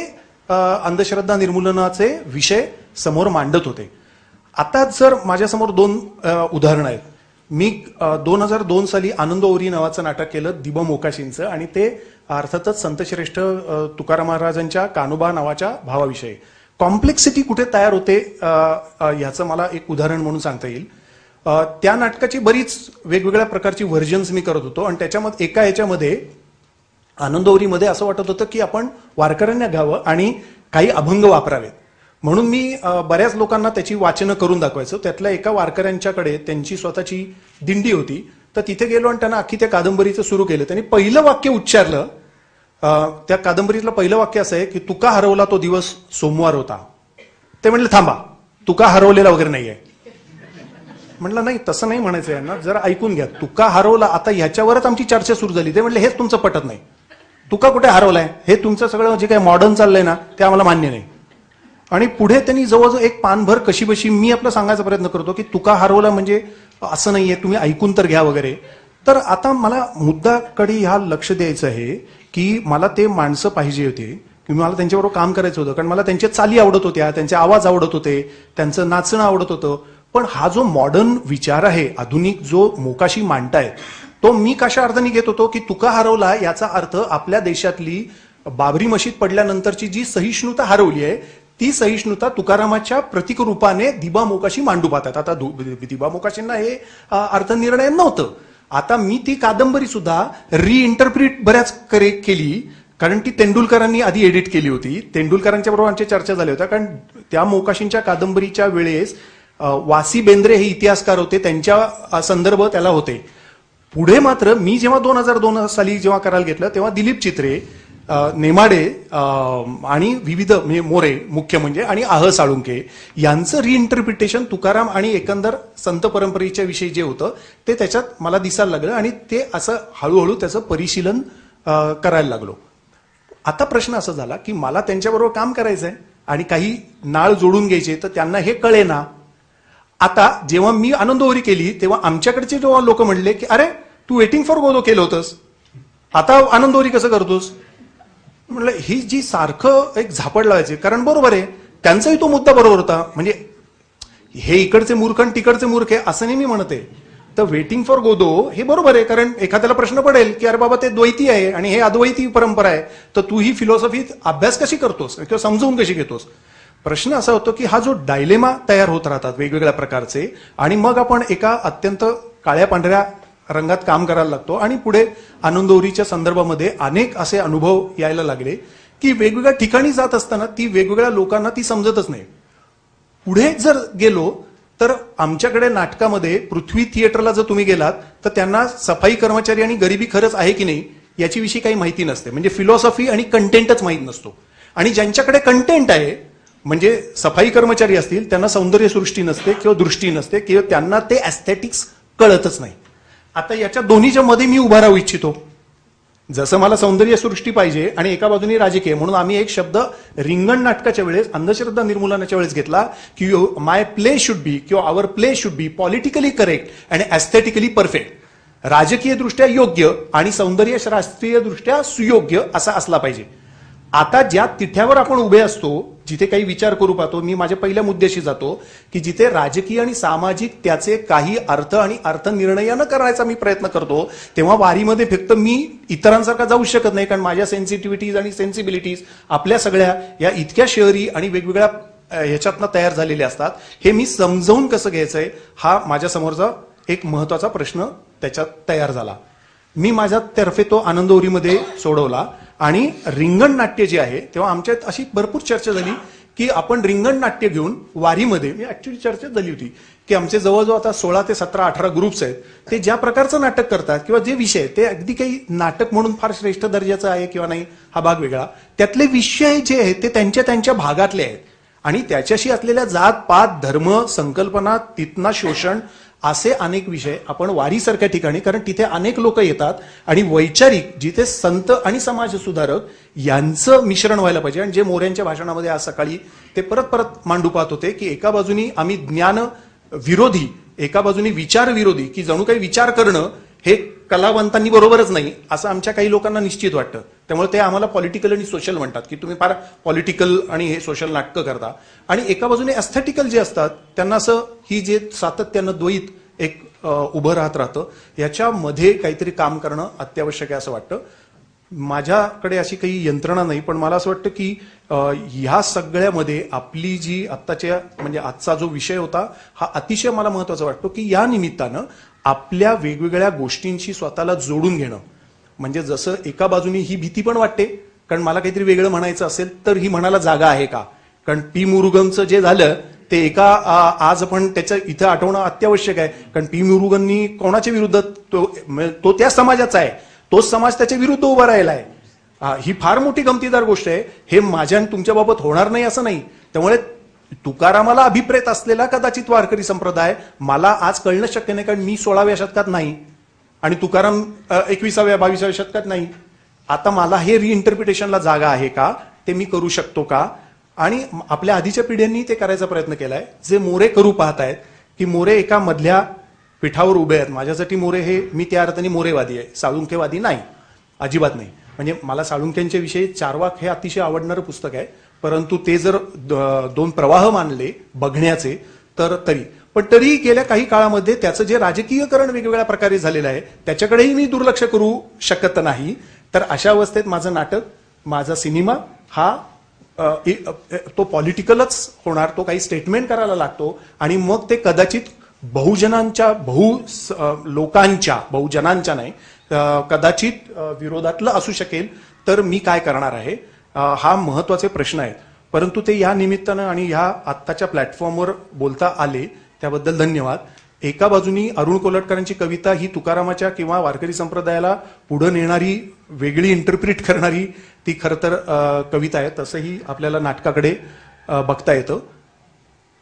अंधश्रद्धा निर्मूलनाचे विषय समोर मांडत होते. आता जर माझ्यासमोर 2 उदाहरणं आहेत. मी 2002 साली आनंद ओरी नावाचं नाटक केलं दिबा मोकाशींचं, आणि ते अर्थातच संतश्रेष्ठ तुकाराम महाराजांच्या कानोबा नावाच्या भावाविषयी. कॉम्प्लेक्सिटी कुठे तयार होते ह्याचं मला एक उदाहरण म्हणून सांगता येईल. त्या नाटकाची बरीच वेगवेगळ्या प्रकारची व्हर्जन्स मी करत होतो आणि त्याच्यामध्ये एका ह्याच्यामध्ये आनंदोरीमध्ये असं वाटत होतं की आपण वारकऱ्यांना घ्यावं आणि काही अभंग वापरावेत. म्हणून मी बऱ्याच लोकांना त्याची वाचनं करून दाखवायचो. त्यातल्या एका वारकऱ्यांच्याकडे त्यांची स्वतःची दिंडी होती, तर तिथे गेलो आणि त्यांना अख्खी त्या कादंबरीचं सुरू केलं. त्यांनी पहिलं वाक्य उच्चारलं. त्या कादंबरीतलं पहिलं वाक्य असं आहे की तुका हरवला तो दिवस सोमवार होता. ते म्हणले थांबा, तुका हरवलेला वगैरे नाहीये. म्हटलं नाही, तसं नाही म्हणायचं यांना, जरा ऐकून घ्या. तुका हरवला, आता ह्याच्यावरच आमची चर्चा सुरू झाली. ते म्हणले हेच तुमचं पटत नाही, तुका कुठे हरवलाय, हे तुमचं सगळं जे काही मॉडर्न चाललंय ना ते आम्हाला मान्य नाही. आणि पुढे त्यांनी जवळजवळ एक पानभर कशीबशी मी आपला सांगायचा प्रयत्न करतो की तुका हरवला म्हणजे असं नाहीये, तुम्ही ऐकून तर घ्या वगैरे. तर आता मला मुद्दाकडे ह्या लक्ष द्यायचं आहे की मला ते माणसं पाहिजे होते की मला त्यांच्याबरोबर काम करायचं होतं, कारण मला त्यांच्या चाली आवडत होत्या, त्यांचे आवाज आवडत होते, त्यांचं नाचणं आवडत होतं. पण हा जो मॉडर्न विचार आहे, आधुनिक जो मोकाशी मांडतायत, तो मी कशा अर्थाने घेत होतो की तुका हरवला याचा अर्थ आपल्या देशातली बाबरी मशीद पडल्यानंतरची जी सहिष्णुता हरवली आहे, ती सहिष्णुता तुकारामाच्या प्रतीक रूपाने दिबा मोकाशी मांडू पाहतात. आता दिबा मोकाशींना हे अर्थनिर्णय नव्हतं. आता मी ती कादंबरी सुद्धा रिइंटरप्रिट बऱ्याच केली, कारण ती तेंडुलकरांनी आधी एडिट केली होती. तेंडुलकरांच्या बरोबर आमच्या चर्चा झाल्या होत्या, कारण त्या मोकाशींच्या कादंबरीच्या वेळेस वासी बेंद्रे हे इतिहासकार होते, त्यांच्या संदर्भ त्याला होते. पुढे मात्र मी जेव्हा 2002 साली जेव्हा करायला घेतलं तेव्हा दिलीप चित्रे, नेमाडे आणि विविध म्हणजे मोरे मुख्य म्हणजे आणि आह साळुंके यांचं रिइंटरप्रिटेशन तुकाराम आणि एकंदर संत परंपरेच्या विषयी जे होतं ते त्याच्यात मला दिसायला लागलं आणि ते असं हळूहळू त्याचं परिशीलन करायला लागलो. आता प्रश्न असा झाला की मला त्यांच्याबरोबर काम करायचंय आणि काही नाळ जोडून घ्यायचे, तर त्यांना हे कळेना. आता जेव्हा मी आनंदोरी केली तेव्हा आमच्याकडचे जेव्हा लोक म्हणले की अरे तू वेटिंग फॉर गोदो केलं होतंस, आता आनंदोरी कसं करतोस. म्हटलं ही जी सारखं एक झापड लावायची, कारण बरोबर आहे त्यांचाही तो मुद्दा बरोबर होता. म्हणजे हे इकडचे मूर्ख आणि तिकडचे मूर्ख आहे असं नाही मी म्हणते. तर वेटिंग फॉर गोदो हे बरोबर आहे, कारण एखाद्याला प्रश्न पडेल की अरे बाबा ते द्वैती आहे आणि हे अद्वैती परंपरा आहे, तर तू ही फिलॉसॉफी अभ्यास कशी करतोस किंवा समजवून कशी घेतोस. प्रश्न असा होतो की हा जो डायलेमा तयार होत राहतात वेगवेगळ्या प्रकारचे, आणि मग आपण एका अत्यंत काळ्या पांढऱ्या रंगात काम करायला लागतो. आणि पुढे आनंदोरीच्या संदर्भामध्ये अनेक असे अनुभव यायला लागले की वेगवेगळ्या ठिकाणी जात असताना ती वेगवेगळ्या लोकांना ती समजतच नाही. पुढे जर गेलो तर आमच्याकडे नाटकामध्ये पृथ्वी थिएटरला जर तुम्ही गेलात तर त्यांना सफाई कर्मचारी आणि गरिबी खरंच आहे की नाही याची विषयी काही माहिती नसते. म्हणजे फिलॉसॉफी आणि कंटेंटच माहीत नसतो. आणि ज्यांच्याकडे कंटेंट आहे म्हणजे सफाई कर्मचारी असतील त्यांना सौंदर्य सृष्टी नसते किंवा दृष्टी नसते किंवा त्यांना ते ॲस्थेटिक्स कळतच नाही. आता याच्या दोन्हीच्या मध्ये मी उभा राहू इच्छितो. जसं मला सौंदर्य सृष्टी पाहिजे आणि एका बाजूने राजकीय, म्हणून आम्ही एक शब्द रिंगण नाटकाच्या वेळेस अंधश्रद्धा निर्मूलनाच्या वेळेस घेतला की माय प्ले शुड बी किंवा our play should be politically correct and aesthetically perfect. राजकीय दृष्ट्या योग्य आणि सौंदर्य शास्त्रीय दृष्ट्या सुयोग्य असा असला पाहिजे. आता ज्या तिठ्यावर आपण उभे असतो जिथे काही विचार करू पाहतो, मी माझ्या पहिल्या मुद्द्याशी जातो की जिथे राजकीय आणि सामाजिक त्याचे काही अर्थ आणि अर्थनिर्णय न करायचा मी प्रयत्न करतो, तेव्हा वारीमध्ये फक्त मी इतरांसारखा जाऊ शकत नाही. कारण माझ्या सेन्सिटिव्हिटीज आणि सेन्सिबिलिटीज आपल्या सगळ्या या इतक्या शहरी आणि वेगवेगळ्या ह्याच्यातनं तयार झालेल्या असतात. हे मी समजावून कसं घ्यायचंय हा माझ्या समोरचा एक महत्वाचा प्रश्न त्याच्यात तयार झाला. मी माझ्या तर्फे तो आनंदोरीमध्ये सोडवला. आणि रिंगण नाट्य जे आहे तेव्हा आमच्यात अशी भरपूर चर्चा झाली की आपण रिंगण नाट्य घेऊन वारीमध्ये, मी ऍक्च्युली चर्चा झाली होती की आमचे जवळजवळ आता 16 ते 17 18 ग्रुप्स आहेत. ते ज्या प्रकारचं नाटक करतात किंवा जे विषय ते अगदी काही नाटक म्हणून फार श्रेष्ठ दर्जाचं आहे किंवा नाही हा भाग वेगळा, त्यातले विषय जे आहेत ते त्यांच्या त्यांच्या भागातले आहेत आणि त्याच्याशी असलेल्या जात पात धर्म संकल्पना तिथना शोषण असे अनेक विषय आपण वारीसारख्या ठिकाणी, कारण तिथे अनेक लोक येतात आणि वैचारिक जिथे संत आणि समाज सुधारक यांचं मिश्रण व्हायला पाहिजे. आणि जे मोऱ्यांच्या भाषणामध्ये आज सकाळी ते परत परत मांडू पाहत होते की एका बाजूनी आम्ही ज्ञान विरोधी, एका बाजूनी विचार विरोधी, की जणू काही विचार करणं हे कलावंतांनी बरोबरच नाही असं आमच्या काही लोकांना निश्चित वाटतं. त्यामुळे ते आम्हाला पॉलिटिकल आणि सोशल म्हणतात की तुम्ही फार पॉलिटिकल आणि हे सोशल नाटकं करता. आणि एका बाजूने एस्थेटिकल जे असतात त्यांना असं ही जे सातत्यानं द्वैत एक उभं राहतं याच्यामध्ये काहीतरी काम करणं अत्यावश्यक आहे असं वाटतं. माझ्याकडे अशी काही यंत्रणा नाही, पण मला असं वाटतं की ह्या सगळ्यामध्ये आपली जी आत्ताच्या म्हणजे आजचा जो विषय होता हा अतिशय मला महत्वाचा वाटतो की या निमित्तानं आपल्या वेगवेगळ्या गोष्टींशी स्वतःला जोडून घेणं. म्हणजे जसं एका बाजूनी ही भीती पण वाटते कारण मला काहीतरी वेगळं म्हणायचं असेल तर ही म्हणायला जागा आहे का. कारण पी मुरुगनचं जे झालं ते एका आज आपण त्याचं इथं आठवणं अत्यावश्यक आहे. कारण पी मुरुगननी कोणाच्या विरुद्ध, तो त्या समाजाचा आहे, तोच समाज त्याच्या विरुद्ध उभा राहिला आहे. ही फार मोठी गमतीदार गोष्ट आहे. हे माझ्या आणि तुमच्या बाबत होणार नाही असं नाही. त्यामुळे तुकारामाला अभिप्रेत असलेला कदाचित वारकरी संप्रदाय मला आज कळणं शक्य नाही कारण मी 16व्या शतकात नाही आणि तुकाराम 21व्या 22व्या शतकात नाही. आता मला हे रिइंटरप्रिटेशनला जागा आहे का, ते मी करू शकतो का. आणि आपल्या आधीच्या पिढ्यांनी ते करायचा प्रयत्न केलाय. जे मोरे करू पाहतायत की मोरे एका मधल्या पिठावर उभे आहेत. माझ्यासाठी मोरे हे, मी त्या अर्थाने मोरेवादी आहे, साळुंखेवादी नाही, अजिबात नाही. म्हणजे मला साळुंख्यांच्या विषयी चारवाक हे अतिशय आवडणारं पुस्तक आहे, परंतु ते जर दोन प्रवाह मानले बघण्याचे तर तरी गेल्या काही काळामध्ये त्याचं जे राजकीयकरण वेगवेगळ्या प्रकारे झालेलं आहे त्याच्याकडेही मी दुर्लक्ष करू शकत नाही. तर अशा अवस्थेत माझं नाटक, माझा सिनेमा हा तो पॉलिटिकलच होणार. तो काही स्टेटमेंट करायला लागतो आणि मग ते कदाचित बहुजनांच्या बहुजनांच्या नाही कदाचित विरोधातलं असू शकेल. तर मी काय करणार आहे हा महत्वाचे प्रश्न आहेत. परंतु ते या निमित्तानं आणि ह्या आत्ताच्या प्लॅटफॉर्मवर बोलता आले त्याबद्दल धन्यवाद. एका बाजूनी अरुण कोलटकरांची कविता ही तुकारामाच्या किंवा वारकरी संप्रदायाला पुढे नेणारी, वेगळी इंटरप्रिट करणारी ती खरं तर कविता आहे. तसंही आपल्याला नाटकाकडे बघता येतं.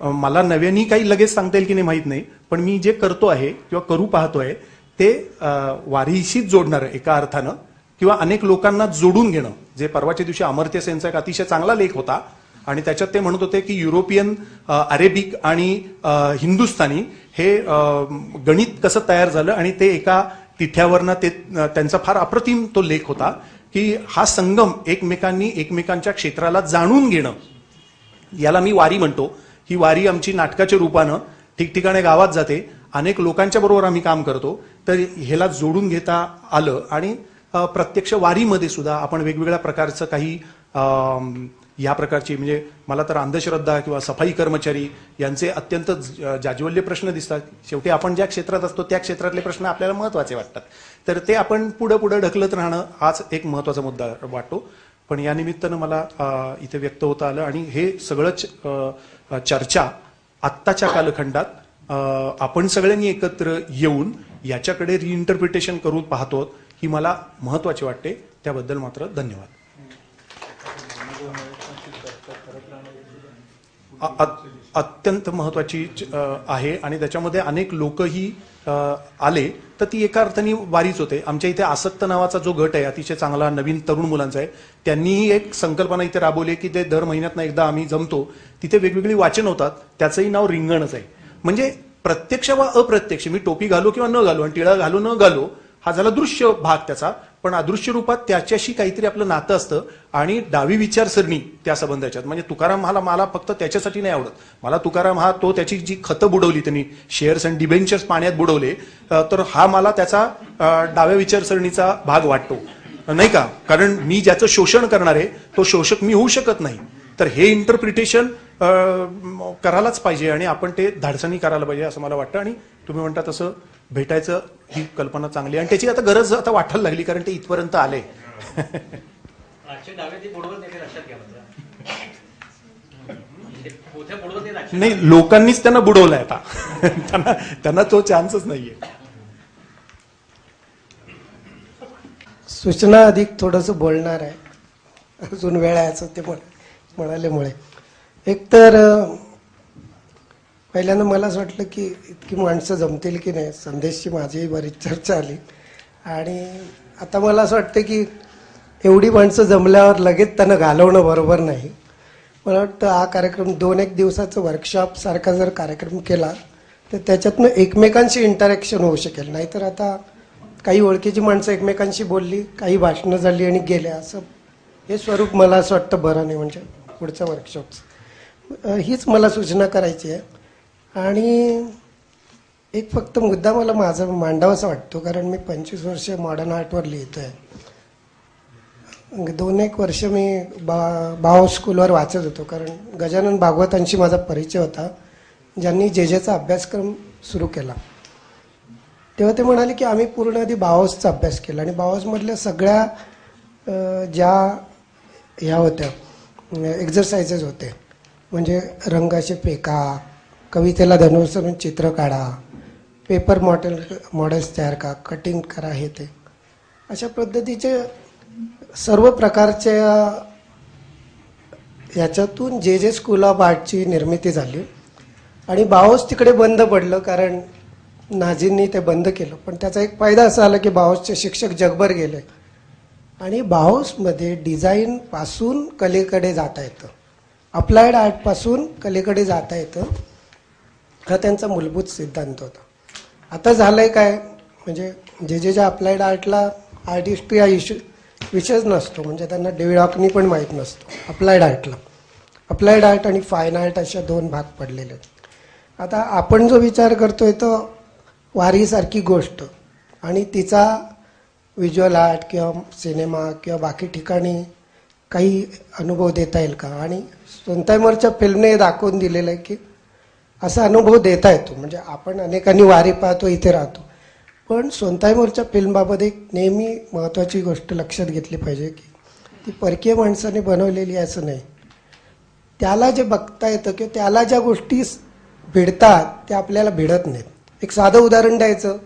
मला नव्याने काही लगेच सांगता येईल की नाही माहीत नाही, पण मी जे करतो आहे किंवा करू पाहतोय ते वारीशीच जोडणार आहे एका अर्थानं, किंवा अनेक लोकांना जोडून घेणं. जे परवाच्या दिवशी अमर्त्य सेनचा एक अतिशय चांगला लेख होता आणि त्याच्यात ते म्हणत होते की युरोपियन, अरेबिक आणि हिंदुस्थानी हे गणित कसं तयार झालं आणि ते एका तिथ्यावरनं ते त्यांचा फार अप्रतिम तो लेख होता की हा संगम एकमेकांनी एकमेकांच्या क्षेत्राला जाणून घेणं याला मी वारी म्हणतो. ही वारी आमची नाटकाच्या रूपानं ठिकठिकाणी गावात जाते, अनेक लोकांच्या बरोबर आम्ही काम करतो. तर ह्याला जोडून घेता आलं आणि प्रत्यक्ष वारीमध्ये सुद्धा आपण वेगवेगळ्या प्रकारचं काही या प्रकारची, म्हणजे मला तर अंधश्रद्धा किंवा सफाई कर्मचारी यांचे अत्यंत जाज्वल्य प्रश्न दिसतात. शेवटी आपण ज्या क्षेत्रात असतो त्या क्षेत्रातले प्रश्न आपल्याला महत्वाचे वाटतात. तर ते आपण पुढे ढकलत राहणं हाच एक महत्वाचा मुद्दा वाटतो. पण या निमित्तानं मला इथे व्यक्त होता आलं आणि हे सगळंच चर्चा आत्ताच्या कालखंडात आपण सगळ्यांनी एकत्र येऊन याच्याकडे रिइंटरप्रिटेशन करून पाहतो ही मला महत्वाची वाटते. त्याबद्दल मात्र धन्यवाद. अत्यंत महत्वाची आहे आणि त्याच्यामध्ये अनेक लोकही आले तर ती एका अर्थाने वारीच होते. आमच्या इथे आसक्त नावाचा जो गट आहे अतिशय चांगला नवीन तरुण मुलांचा आहे, त्यांनीही एक संकल्पना इथे राबवली की ते दर महिन्यात एकदा आम्ही जमतो, तिथे वेगवेगळी वाचन होतात, त्याचंही नाव रिंगणच आहे. म्हणजे प्रत्यक्ष वा अप्रत्यक्ष मी टोपी घालो किंवा न घालो आणि टिळा घालो न घालो हा झाला दृश्य भाग त्याचा, पण अदृश्य रूपात त्याच्याशी काहीतरी आपलं नातं असतं आणि डावी विचारसरणी त्या संबंधाच्यात. म्हणजे तुकाराम मला फक्त त्याच्यासाठी नाही आवडत, मला तुकाराम हा तो त्याची जी खतं बुडवली त्यांनी शेअर्स आणि डिबेंचर्स पाण्यात बुडवले, तर हा मला त्याचा डाव्या विचारसरणीचा भाग वाटतो नाही का. कारण मी ज्याचं शोषण करणार आहे तो शोषक मी होऊ शकत नाही. तर हे इंटरप्रिटेशन करायलाच पाहिजे आणि आपण ते धाडसानी करायला पाहिजे असं मला वाटतं. आणि तुम्ही म्हणता तसं भेटायचं ही कल्पना चांगली आणि त्याची आता गरज आता वाटायला लागली कारण ते इथपर्यंत आले. नाही, लोकांनीच त्यांना बुडवलंय आता. त्यांना तो चान्सच नाहीये. सूचना अधिक थोडंसं बोलणार आहे, अजून वेळ आहे असं ते म्हणाल्यामुळे. एक तर पहिल्यांदा मला असं वाटलं की इतकी माणसं जमतील की नाही, संदेशची माझीही बरीच चर्चा आली आणि आता मला असं वाटतं की एवढी माणसं जमल्यावर लगेच त्यांना घालवणं बरोबर नाही. मला वाटतं हा कार्यक्रम 2-1 दिवसाचं वर्कशॉप सारखा जर कार्यक्रम केला तर त्याच्यातनं एकमेकांशी इंटरॅक्शन होऊ शकेल. नाहीतर आता काही ओळखीची माणसं एकमेकांशी बोलली, काही भाषणं झाली आणि गेल्या, असं हे स्वरूप मला असं वाटतं बरं नाही. म्हणजे पुढच्या वर्कशॉपचं हीच मला सूचना करायची आहे. आणि एक फक्त मुद्दा मला माझा मांडावासा वाटतो, कारण मी 25 वर्ष मॉडर्न आर्टवर लिहितोय. 2-1 वर्ष मी भाव स्कूलवर वाचत होतो, कारण गजानन भागवतांशी माझा परिचय होता, ज्यांनी जेजेचा अभ्यासक्रम सुरू केला. तेव्हा ते म्हणाले की आम्ही पूर्ण आधी बाओसचा अभ्यास केला आणि बाओसमधल्या सगळ्या ज्या ह्या होत्या एक्झरसाइजेस होते, म्हणजे रंगाचे फेका, कवितेला धनुष्यरून चित्र काढा, पेपर मॉडेल्स तयार करा, कटिंग करा, हे ते अशा पद्धतीचे सर्व प्रकारच्या याच्यातून जे स्कूल ऑफ आर्टची निर्मिती झाली. आणि बाओस तिकडे बंद पडलं कारण नाझींनी ते बंद केलं. पण त्याचा एक फायदा असा आला की बाओसचे शिक्षक जगभर गेले आणि बाओसमध्ये डिझाईनपासून कलेकडे जाता येतं, अप्लाइड आर्टपासून कलेकडे जाता येतं, हा त्यांचा मूलभूत सिद्धांत होता. आता झालंय काय, म्हणजे जे अप्लाइड आर्टला आर्टिस्ट्री हा विषयच नसतो, म्हणजे त्यांना डेव्हिड हॉकनी पण माहीत नसतो. अप्लाइड आर्ट आणि फाईन आर्ट अशा 2 भाग पडलेले आहेत. आता आपण जो विचार करतोय तो वारीसारखी गोष्ट आणि तिचा व्हिज्युअल आर्ट किंवा सिनेमा किंवा बाकी ठिकाणी काही अनुभव देता येईल का. आणि सोनतायमरच्या फिल्मने दाखवून दिलेलं आहे की असा अनुभव देता येतो. म्हणजे आपण अनेकांनी वारी पाहतो, इथे राहतो, पण सोनतायमरच्या फिल्मबाबत एक नेहमी महत्त्वाची गोष्ट लक्षात घेतली पाहिजे की ती परकीय माणसाने बनवलेली असं नाही. त्याला जे बघता येतं किंवा त्याला ज्या गोष्टी भिडतात त्या आपल्याला भिडत नाहीत. एक साधं उदाहरण द्यायचं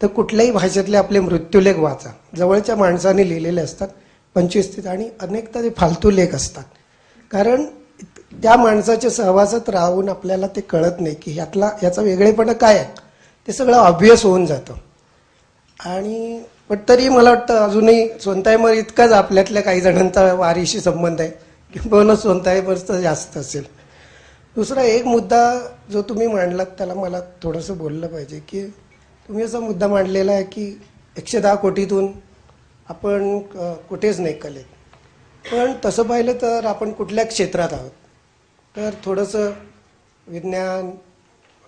तर कुठल्याही भाषेतले आपले मृत्यूलेख वाचा, जवळच्या माणसाने लिहिलेले असतात 25-30 आणि अनेकदा ते फालतू लेख असतात, कारण त्या माणसाच्या सहवासात राहून आपल्याला ते कळत नाही की याचा वेगळेपणा काय आहे. ते सगळं ऑब्व्हियस होऊन जातं. आणि पण तरी मला वाटतं अजूनही सोनतायमर इतकाच आपल्यातल्या काही जणांचा वारीशी संबंध आहे, किंवा सोनतायमरचा जास्त असेल. दुसरा एक मुद्दा जो तुम्ही मांडलात त्याला मला थोडंसं बोललं पाहिजे की तुम्ही असा मुद्दा मांडलेला आहे की 110 कोटीतून आपण कुठेच नाही कलेत. पण तसं पाहिलं तर आपण कुठल्या क्षेत्रात आहोत, तर थोडंसं विज्ञान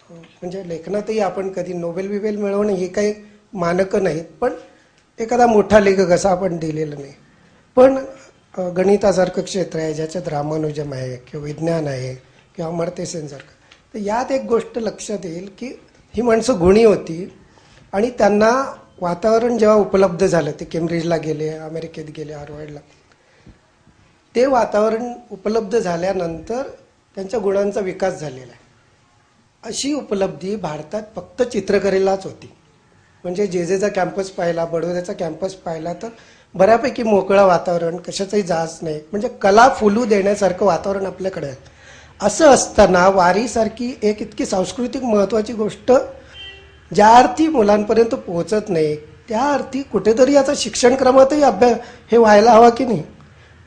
म्हणजे लेखनातही आपण कधी नोबेल बिबेल मिळवणं हे काही मानकं नाहीत, पण एखादा मोठा लेखक असा आपण दिलेला नाही. पण गणितासारखं क्षेत्र आहे ज्याच्यात रामानुजम आहे किंवा विज्ञान आहे किंवा अमर्त्य सेनसारखं, तर यात एक गोष्ट लक्षात येईल की ही माणसं गुणी होती आणि त्यांना वातावरण जेव्हा उपलब्ध झालं, ते केम्ब्रिजला गेले, अमेरिकेत गेले, हार्वर्डला, ते वातावरण उपलब्ध झाल्यानंतर त्यांच्या गुणांचा विकास झालेला आहे. अशी उपलब्धी भारतात फक्त चित्रकलेलाच होती. म्हणजे जेजेचा कॅम्पस पाहिला, बडोद्याचा कॅम्पस पाहिला तर बऱ्यापैकी मोकळं वातावरण, कशाचाही जाच नाही, म्हणजे कला फुलू देण्यासारखं वातावरण आपल्याकडे आहे. असं असताना वारीसारखी एक इतकी सांस्कृतिक महत्त्वाची गोष्ट ज्या अर्थी मुलांपर्यंत पोहोचत नाही, त्या अर्थी कुठेतरी याचा शिक्षणक्रमातही अभ्यास हे व्हायला हवा की नाही.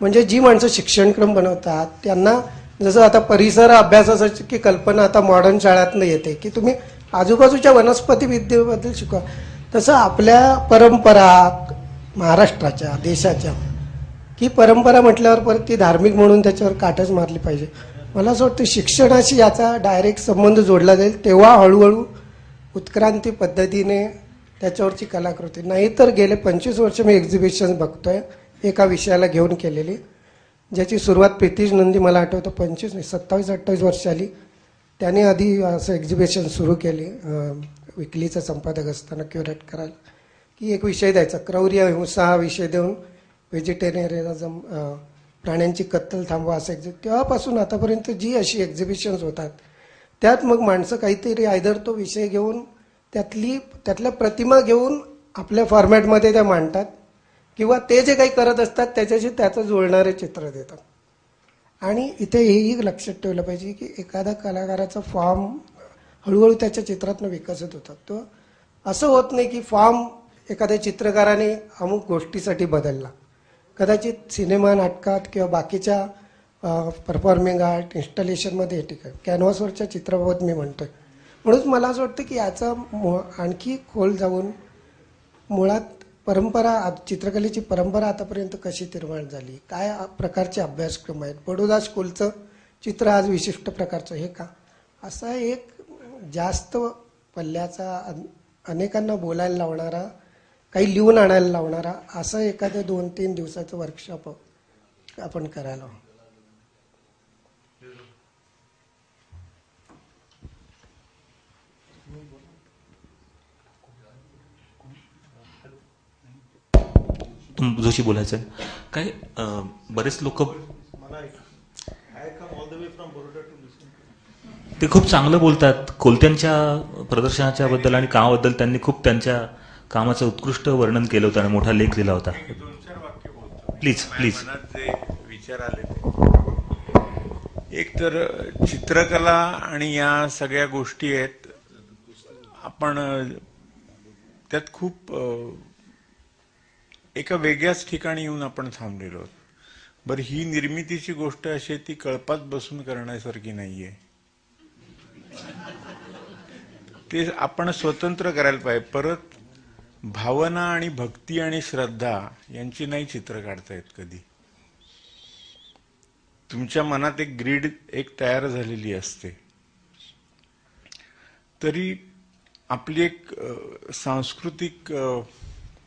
म्हणजे जी माणसं शिक्षणक्रम बनवतात त्यांना जसं आता परिसर अभ्यासाची कल्पना आता मॉडर्न शाळातनं येते की तुम्ही आजूबाजूच्या वनस्पती विद्येबद्दल शिकवा, तसं आपल्या परंपरा महाराष्ट्राच्या देशाच्या की परंपरा म्हटल्यावर परत ती धार्मिक म्हणून त्याच्यावर काटच मारली पाहिजे. मला असं वाटतं शिक्षणाशी याचा डायरेक्ट संबंध जोडला जाईल, तेव्हा हळूहळू उत्क्रांती पद्धतीने त्याच्यावरची कलाकृती. नाहीतर गेले 25 वर्ष मी एक्झिबिशन बघतोय एका विषयाला घेऊन केलेली, ज्याची सुरुवात प्रितीश नंदी मला आठवतं 27-28 वर्षाली त्याने आधी असं एक्झिबिशन सुरू केली विकलीचा संपादक असताना क्युरेट करायला, की एक विषय द्यायचा क्रौर्य हिंसा हा विषय देऊन व्हेजिटेरियनिझम प्राण्यांची कत्तल थांबवा असं तेव्हापासून आतापर्यंत जी अशी एक्झिबिशन्स होतात त्यात मग माणसं काहीतरी आयदर तो विषय घेऊन त्यातल्या प्रतिमा घेऊन आपल्या फॉर्मॅटमध्ये त्या मांडतात किंवा ते जे काही करत असतात त्याच्याशी त्याचं जुळणारे चित्र देतात. आणि इथे हेही लक्षात ठेवलं पाहिजे की एखादा कलाकाराचा फॉर्म हळूहळू त्याच्या चित्रातनं विकसित होतात. तो असं होत नाही की फॉर्म एखाद्या चित्रकाराने अमुक गोष्टीसाठी बदलला. कदाचित सिनेमा नाटकात किंवा बाकीच्या परफॉर्मिंग आर्ट इन्स्टॉलेशनमध्ये ठीक आहे, कॅनव्हासवरच्या चित्राबाबत मी म्हणतोय. म्हणून मला असं वाटतं की याचा आणखी खोल जाऊन मुळात परंपरा, चित्रकलेची परंपरा आतापर्यंत कशी निर्माण झाली, काय प्रकारचे अभ्यासक्रम आहेत, बडोदा स्कूलचं चित्र आज विशिष्ट प्रकारचं हे का, असा एक जास्त पल्ल्याचा अनेकांना बोलायला लावणारा, काही लिहून आणायला लावणारा असं एखाद्या 2-3 दिवसाचं वर्कशॉप आपण करायला हवं. जोशी बोलायचं आहे काय. बरेच लोक ते खूप चांगलं बोलतात कोलत्यांच्या प्रदर्शनाच्या बद्दल आणि कामाबद्दल. त्यांनी खूप त्यांच्या कामाचं उत्कृष्ट वर्णन केलं होतं आणि मोठा लेख दिला होता. Please please. जे विचार आले एक तर चित्रकला आणि या सगळ्या गोष्टी आहेत, आपण त्यात खूप एका वेगळ्याच ठिकाणी येऊन आपण थांबलेलो आहोत. बरं, ही निर्मितीची गोष्ट अशी ती कळपात बसून करण्यासारखी नाहीये. ते आपण स्वतंत्र करायला पाहिजे. परत भावना आणि भक्ती आणि श्रद्धा यांची नाही चित्र काढता येत कधी. तुमच्या मनात एक ग्रीड एक तयार झालेली असते. तरी आपली एक सांस्कृतिक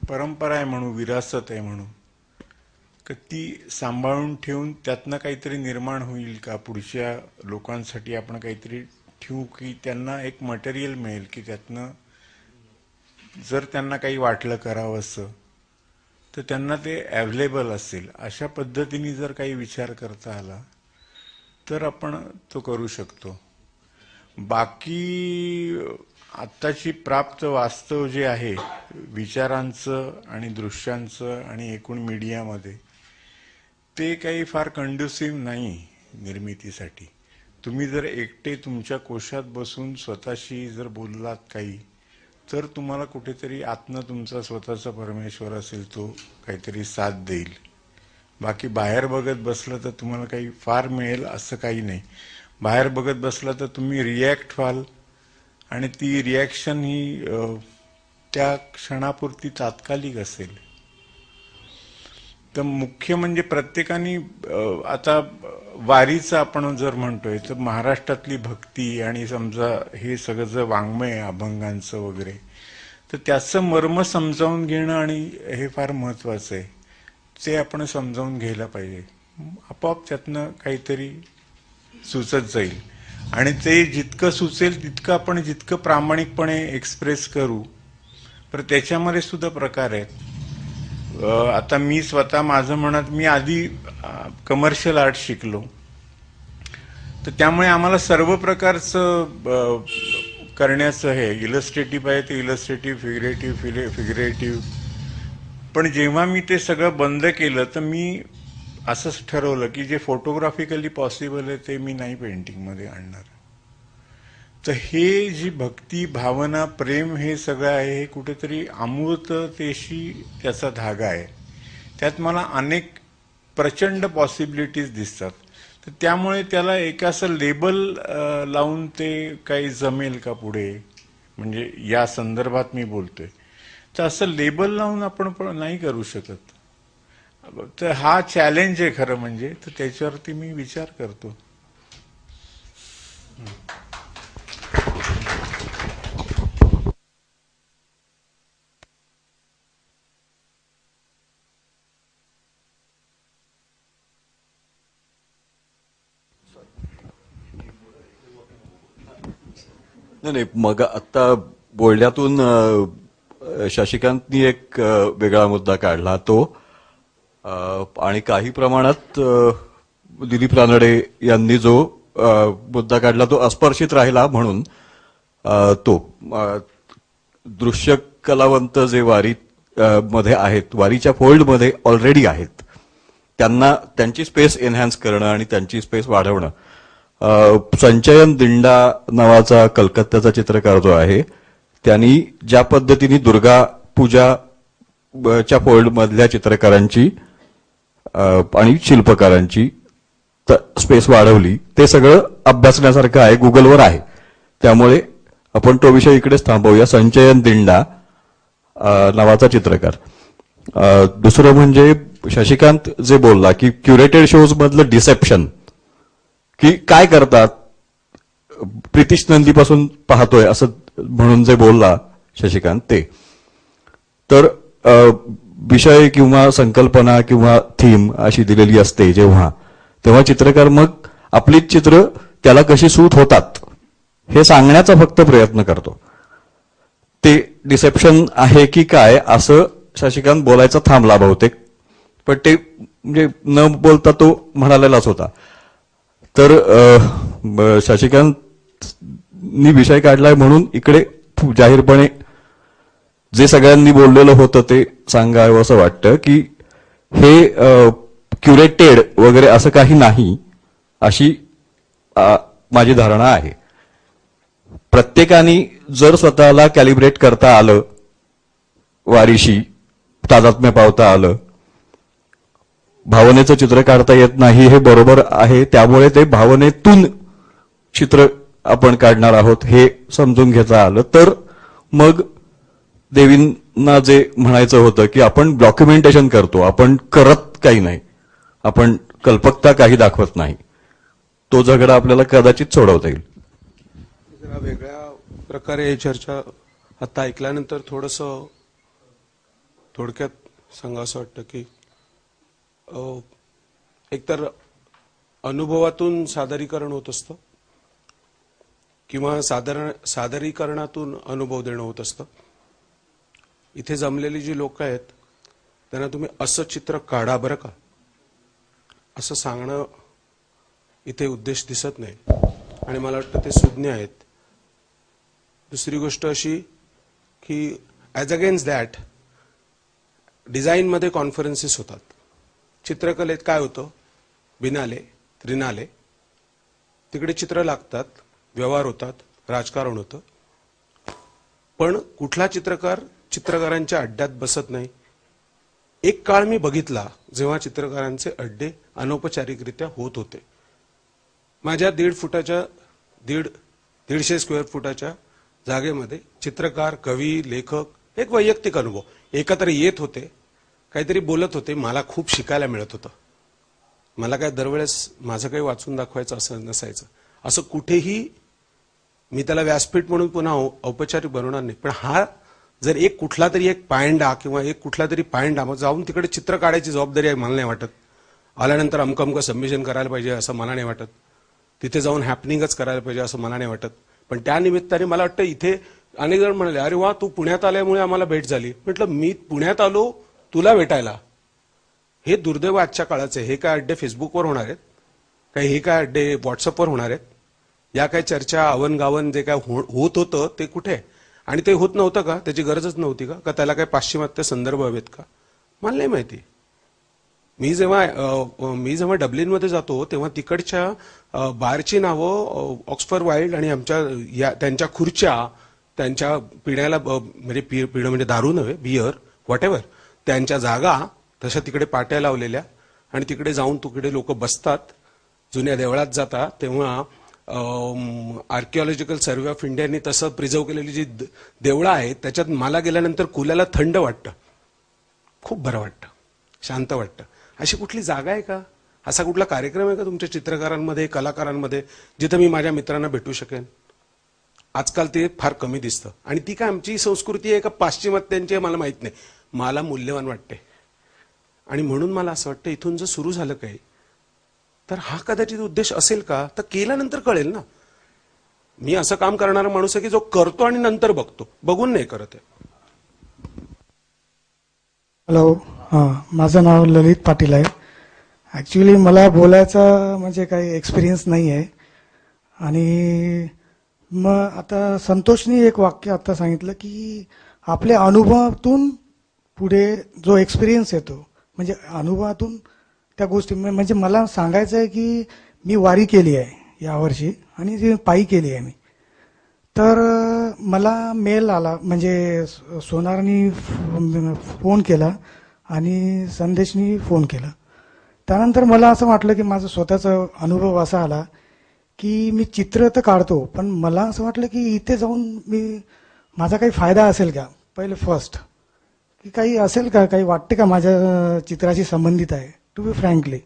परंपरा आहे म्हणून, विरासत आहे म्हणून, की ती सांभाळून ठेवून त्यातनं काहीतरी निर्माण होईल का, पुढच्या लोकांसाठी आपण काहीतरी ठेवू की त्यांना एक मटेरियल मिळेल की त्यातनं जर त्यांना काही वाटलं करावं असं तर त्यांना ते अवेलेबल असेल. अशा पद्धतीने जर काही विचार करता आला तर आपण तो करू शकतो. बाकी आत्ताची प्राप्त वास्तव जे आहे विचारांचं आणि दृश्यांचं आणि एकूण मीडियामध्ये, ते काही फार कंड्युसिव्ह नाही निर्मितीसाठी. तुम्ही जर एकटे तुमच्या कोशात बसून स्वतःशी जर बोललात काही, तर तुम्हाला कुठेतरी आतनं तुमचा स्वतःचा परमेश्वर असेल तो काहीतरी साथ देईल. बाकी बाहेर बघत बसलं तर तुम्हाला काही फार मिळेल असं काही नाही. बाहेर बघत बसला तर तुम्ही रिॲक्ट व्हाल आणि ती रिॲक्शन ही त्या क्षणापुरती तात्कालिक असेल. तर मुख्य म्हणजे प्रत्येकाने आता वारीचं आपण जर म्हणतोय तर महाराष्ट्रातली भक्ती आणि समजा हे सगळं जर वाङ्मय अभंगांचं वगैरे, तर त्याचं मर्म समजावून घेणं आणि हे फार महत्वाचं आहे. ते आपण समजावून घ्यायला पाहिजे. आपोआप त्यातनं काहीतरी सुचत जाईल आणि ते जितकं सुचेल तितकं आपण जितकं प्रामाणिकपणे एक्सप्रेस करू. पण त्याच्यामध्ये सुद्धा प्रकार आहेत. आता मी स्वतः माझं म्हणत, मी आधी कमर्शियल आर्ट शिकलो. तर त्यामुळे आम्हाला सर्व प्रकारचं करण्याचं हे इलस्ट्रेटिव्ह आहे ते इलस्ट्रेटिव्ह, फिगरेटिव्ह. पण जेव्हा मी ते सगळं बंद केलं तर मी असंच ठरवलं की जे फोटोग्राफिकली पॉसिबल आहे ते मी नाही पेंटिंगमध्ये आणणार. तर हे जी भक्ती, भावना, प्रेम हे सगळं आहे हे कुठेतरी अमूर्ततेशी त्याचा धागा आहे. त्यात मला अनेक प्रचंड पॉसिबिलिटीज दिसतात. तर त्यामुळे त्याला एक असं लेबल लावून ते काही जमेल का पुढे, म्हणजे या संदर्भात मी बोलतोय, तर असं लेबल लावून आपण नाही करू शकत. तर हा चॅलेंज आहे खरं म्हणजे. तर त्याच्यावरती मी विचार करतो. नाही, मग आता बोलण्यातून शशिकांतनी एक वेगळा मुद्दा काढला तो, आणि काही प्रमाणात दिलीप रानडे यांनी जो मुद्दा काढला तो अस्पर्शित राहिला म्हणून तो दृश्य कलावंत जे वारी मध्ये आहेत, वारीच्या फोल्डमध्ये ऑलरेडी आहेत, त्यांना त्यांची स्पेस एनहान्स करणं आणि त्यांची स्पेस वाढवणं. संचयन दिंडा नावाचा कलकत्त्याचा चित्रकार जो आहे त्यांनी ज्या पद्धतीने दुर्गा पूजाच्या फोल्ड मधल्या चित्रकारांची आणि शिल्पकारांची स्पेस वाढवली ते सगळं अभ्यासण्यासारखं आहे, गुगलवर आहे. त्यामुळे आपण तो विषय इकडेच थांबवूया. संचयन दिंडा नावाचा चित्रकार. दुसरं म्हणजे शशिकांत जे बोलला की क्युरेटेड शोज मधलं डिसेप्शन, की काय करतात, प्रितिश नंदीपासून पाहतोय असं म्हणून जे बोलला शशिकांत ते, तर विषय किंवा संकल्पना किंवा थीम अशी दिलेली असते जेव्हा, तेव्हा चित्रकार मग आपलीच चित्र त्याला कशी सूट होतात हे सांगण्याचा फक्त प्रयत्न करतो. ते डिसेप्शन आहे की काय असं शशिकांत बोलायचा थांबला बहुतेक, पण ते म्हणजे न बोलता तो म्हणालेलाच होता. तर शशिकांतनी विषय काढलाय म्हणून इकडे जाहीरपणे जे सगळ्यांनी बोललेलं होतं ते सांगावं असं वाटतं की हे क्युरेटेड वगैरे असं काही नाही अशी माझी धारणा आहे. प्रत्येकाने जर स्वतःला कॅलिब्रेट करता आलं, वारीशी तादात्म्य पावता आलं, भावनेचं चित्र काढता येत नाही हे बरोबर आहे, त्यामुळे ते भावनेतून चित्र आपण काढणार आहोत हे समजून घेता आलं तर मग देवींना जे म्हणायचं होतं की आपण डॉक्युमेंटेशन करतो, आपण करत काही नाही, आपण कल्पकता काही दाखवत नाही, तो झगडा आपल्याला कदाचित सोडवता येईल. जरा वेगळ्या प्रकारे चर्चा आता ऐकल्यानंतर थोडंसं थोडक्यात सांगावं वाटतं की एकतर अनुभवातून सादरीकरण होत असतं किंवा सादरीकरणातून अनुभव देणं होत असतं. इथे जमलेली जी लोक आहेत त्यांना तुम्ही असं चित्र काढा बरं का असं सांगणं इथे उद्देश दिसत नाही आणि मला वाटतं ते सुज्ञ आहेत. दुसरी गोष्ट अशी की ॲज अगेन्स्ट दॅट डिझाईनमध्ये कॉन्फरन्सेस होतात. चित्रकलेत काय होतं, बिनाले त्रिनाले तिकडे चित्र लागतात, व्यवहार होतात, राजकारण होतं, पण कुठला चित्रकार चित्रकारांच्या अड्ड्यात बसत नाही. एक काळ मी बघितला जेव्हा चित्रकारांचे अड्डे अनौपचारिकरित्या होत होते. माझ्या 1.5 स्क्वेअर फुटाच्या जागेमध्ये चित्रकार, कवी, लेखक एक वैयक्तिक अनुभव एकत्र येत होते, काहीतरी बोलत होते. मला खूप शिकायला मिळत होतं. मला काय दरवेळेस माझं काही वाचून दाखवायचं असं नसायचं. असं कुठेही मी त्याला व्यासपीठ म्हणून पुन्हा औपचारिक बनवणार नाही, पण हा जर एक कुठला तरी एक पायंडा किंवा एक कुठला तरी पायंडा मग जाऊन तिकडे चित्र काढायची जबाबदारी आहे मला नाही वाटत. आल्यानंतर अमकं सबमिशन करायला पाहिजे असं मला नाही वाटत. तिथे जाऊन हॅपनिंगच करायला पाहिजे असं मला नाही वाटत. पण त्या निमित्ताने मला वाटतं इथे अनेक जण म्हणाले अरे वा तू पुण्यात आल्यामुळे आम्हाला भेट झाली. म्हटलं मी पुण्यात आलो तुला भेटायला, हे दुर्दैव आजच्या काळाचे. हे काय अड्डे फेसबुकवर होणार आहेत, काय हे काय अड्डे व्हॉट्सअपवर होणार आहेत? या काय चर्चा आवनगावन जे काय होत होतं ते कुठे? आणि ते होत नव्हतं का? त्याची गरजच नव्हती का? का त्याला काय पाश्चिमात्य संदर्भ हवेत का? मला नाही माहिती. मी जेव्हा डब्लिनमध्ये जातो तेव्हा तिकडच्या बारची नावं ऑक्सफर्ड वाईल्ड आणि त्यांच्या खुर्च्या, त्यांच्या पिण्याला म्हणजे पिणं म्हणजे दारू नव्हे, बियर व्हॉट एव्हर, त्यांच्या जागा तशा तिकडे पाट्या लावलेल्या आणि तिकडे जाऊन तिकडे लोक बसतात. जुन्या देवळात जातात तेव्हा आर्किओलॉजिकल सर्व्हे ऑफ इंडियाने तसं प्रिझर्व केलेली जी देवळं आहेत त्याच्यात मला गेल्यानंतर कुल्याला थंड वाटतं, खूप बरं वाटतं, शांत वाटतं. अशी कुठली जागा आहे का? असा कुठला कार्यक्रम आहे का तुमच्या चित्रकारांमध्ये, कलाकारांमध्ये, जिथं मी माझ्या मित्रांना भेटू शकेन? आजकाल ते फार कमी दिसतं. आणि ती काय आमची संस्कृती आहे का पाश्चिमात्यांची आहे मला माहित नाही. मला मूल्यवान वाटते. आणि म्हणून मला असं वाटतं इथून जर सुरू झालं काही तर हा कदाचित उद्देश असेल का? तर केल्यानंतर कळेल ना. मी असं काम करणारा माणूस आहे की जो करतो आणि नंतर बघतो, बघून नाही करत आहे. हॅलो, माझं नाव ललित पाटील आहे. ॲक्च्युली मला बोलायचा म्हणजे काही एक्सपिरियन्स नाही आहे. आणि मग आता संतोषनी एक वाक्य आता सांगितलं की आपल्या अनुभवातून पुढे जो एक्सपिरियन्स येतो, म्हणजे अनुभवातून त्या गोष्टी, म्हणजे मला सांगायचं आहे की मी वारी केली आहे यावर्षी आणि ती पायी केली आहे मी. तर मला मेल आला, म्हणजे सोनारनी फोन केला आणि संदेशनी फोन केला. त्यानंतर मला असं वाटलं की माझा स्वतःचा अनुभव असा आला की मी चित्र तर काढतो, पण मला असं वाटलं की इथे जाऊन माझा काही फायदा असेल का, पहिले फर्स्ट, की काही असेल का, काही वाटते का माझ्या चित्राशी संबंधित आहे. टू बी फ्रँकली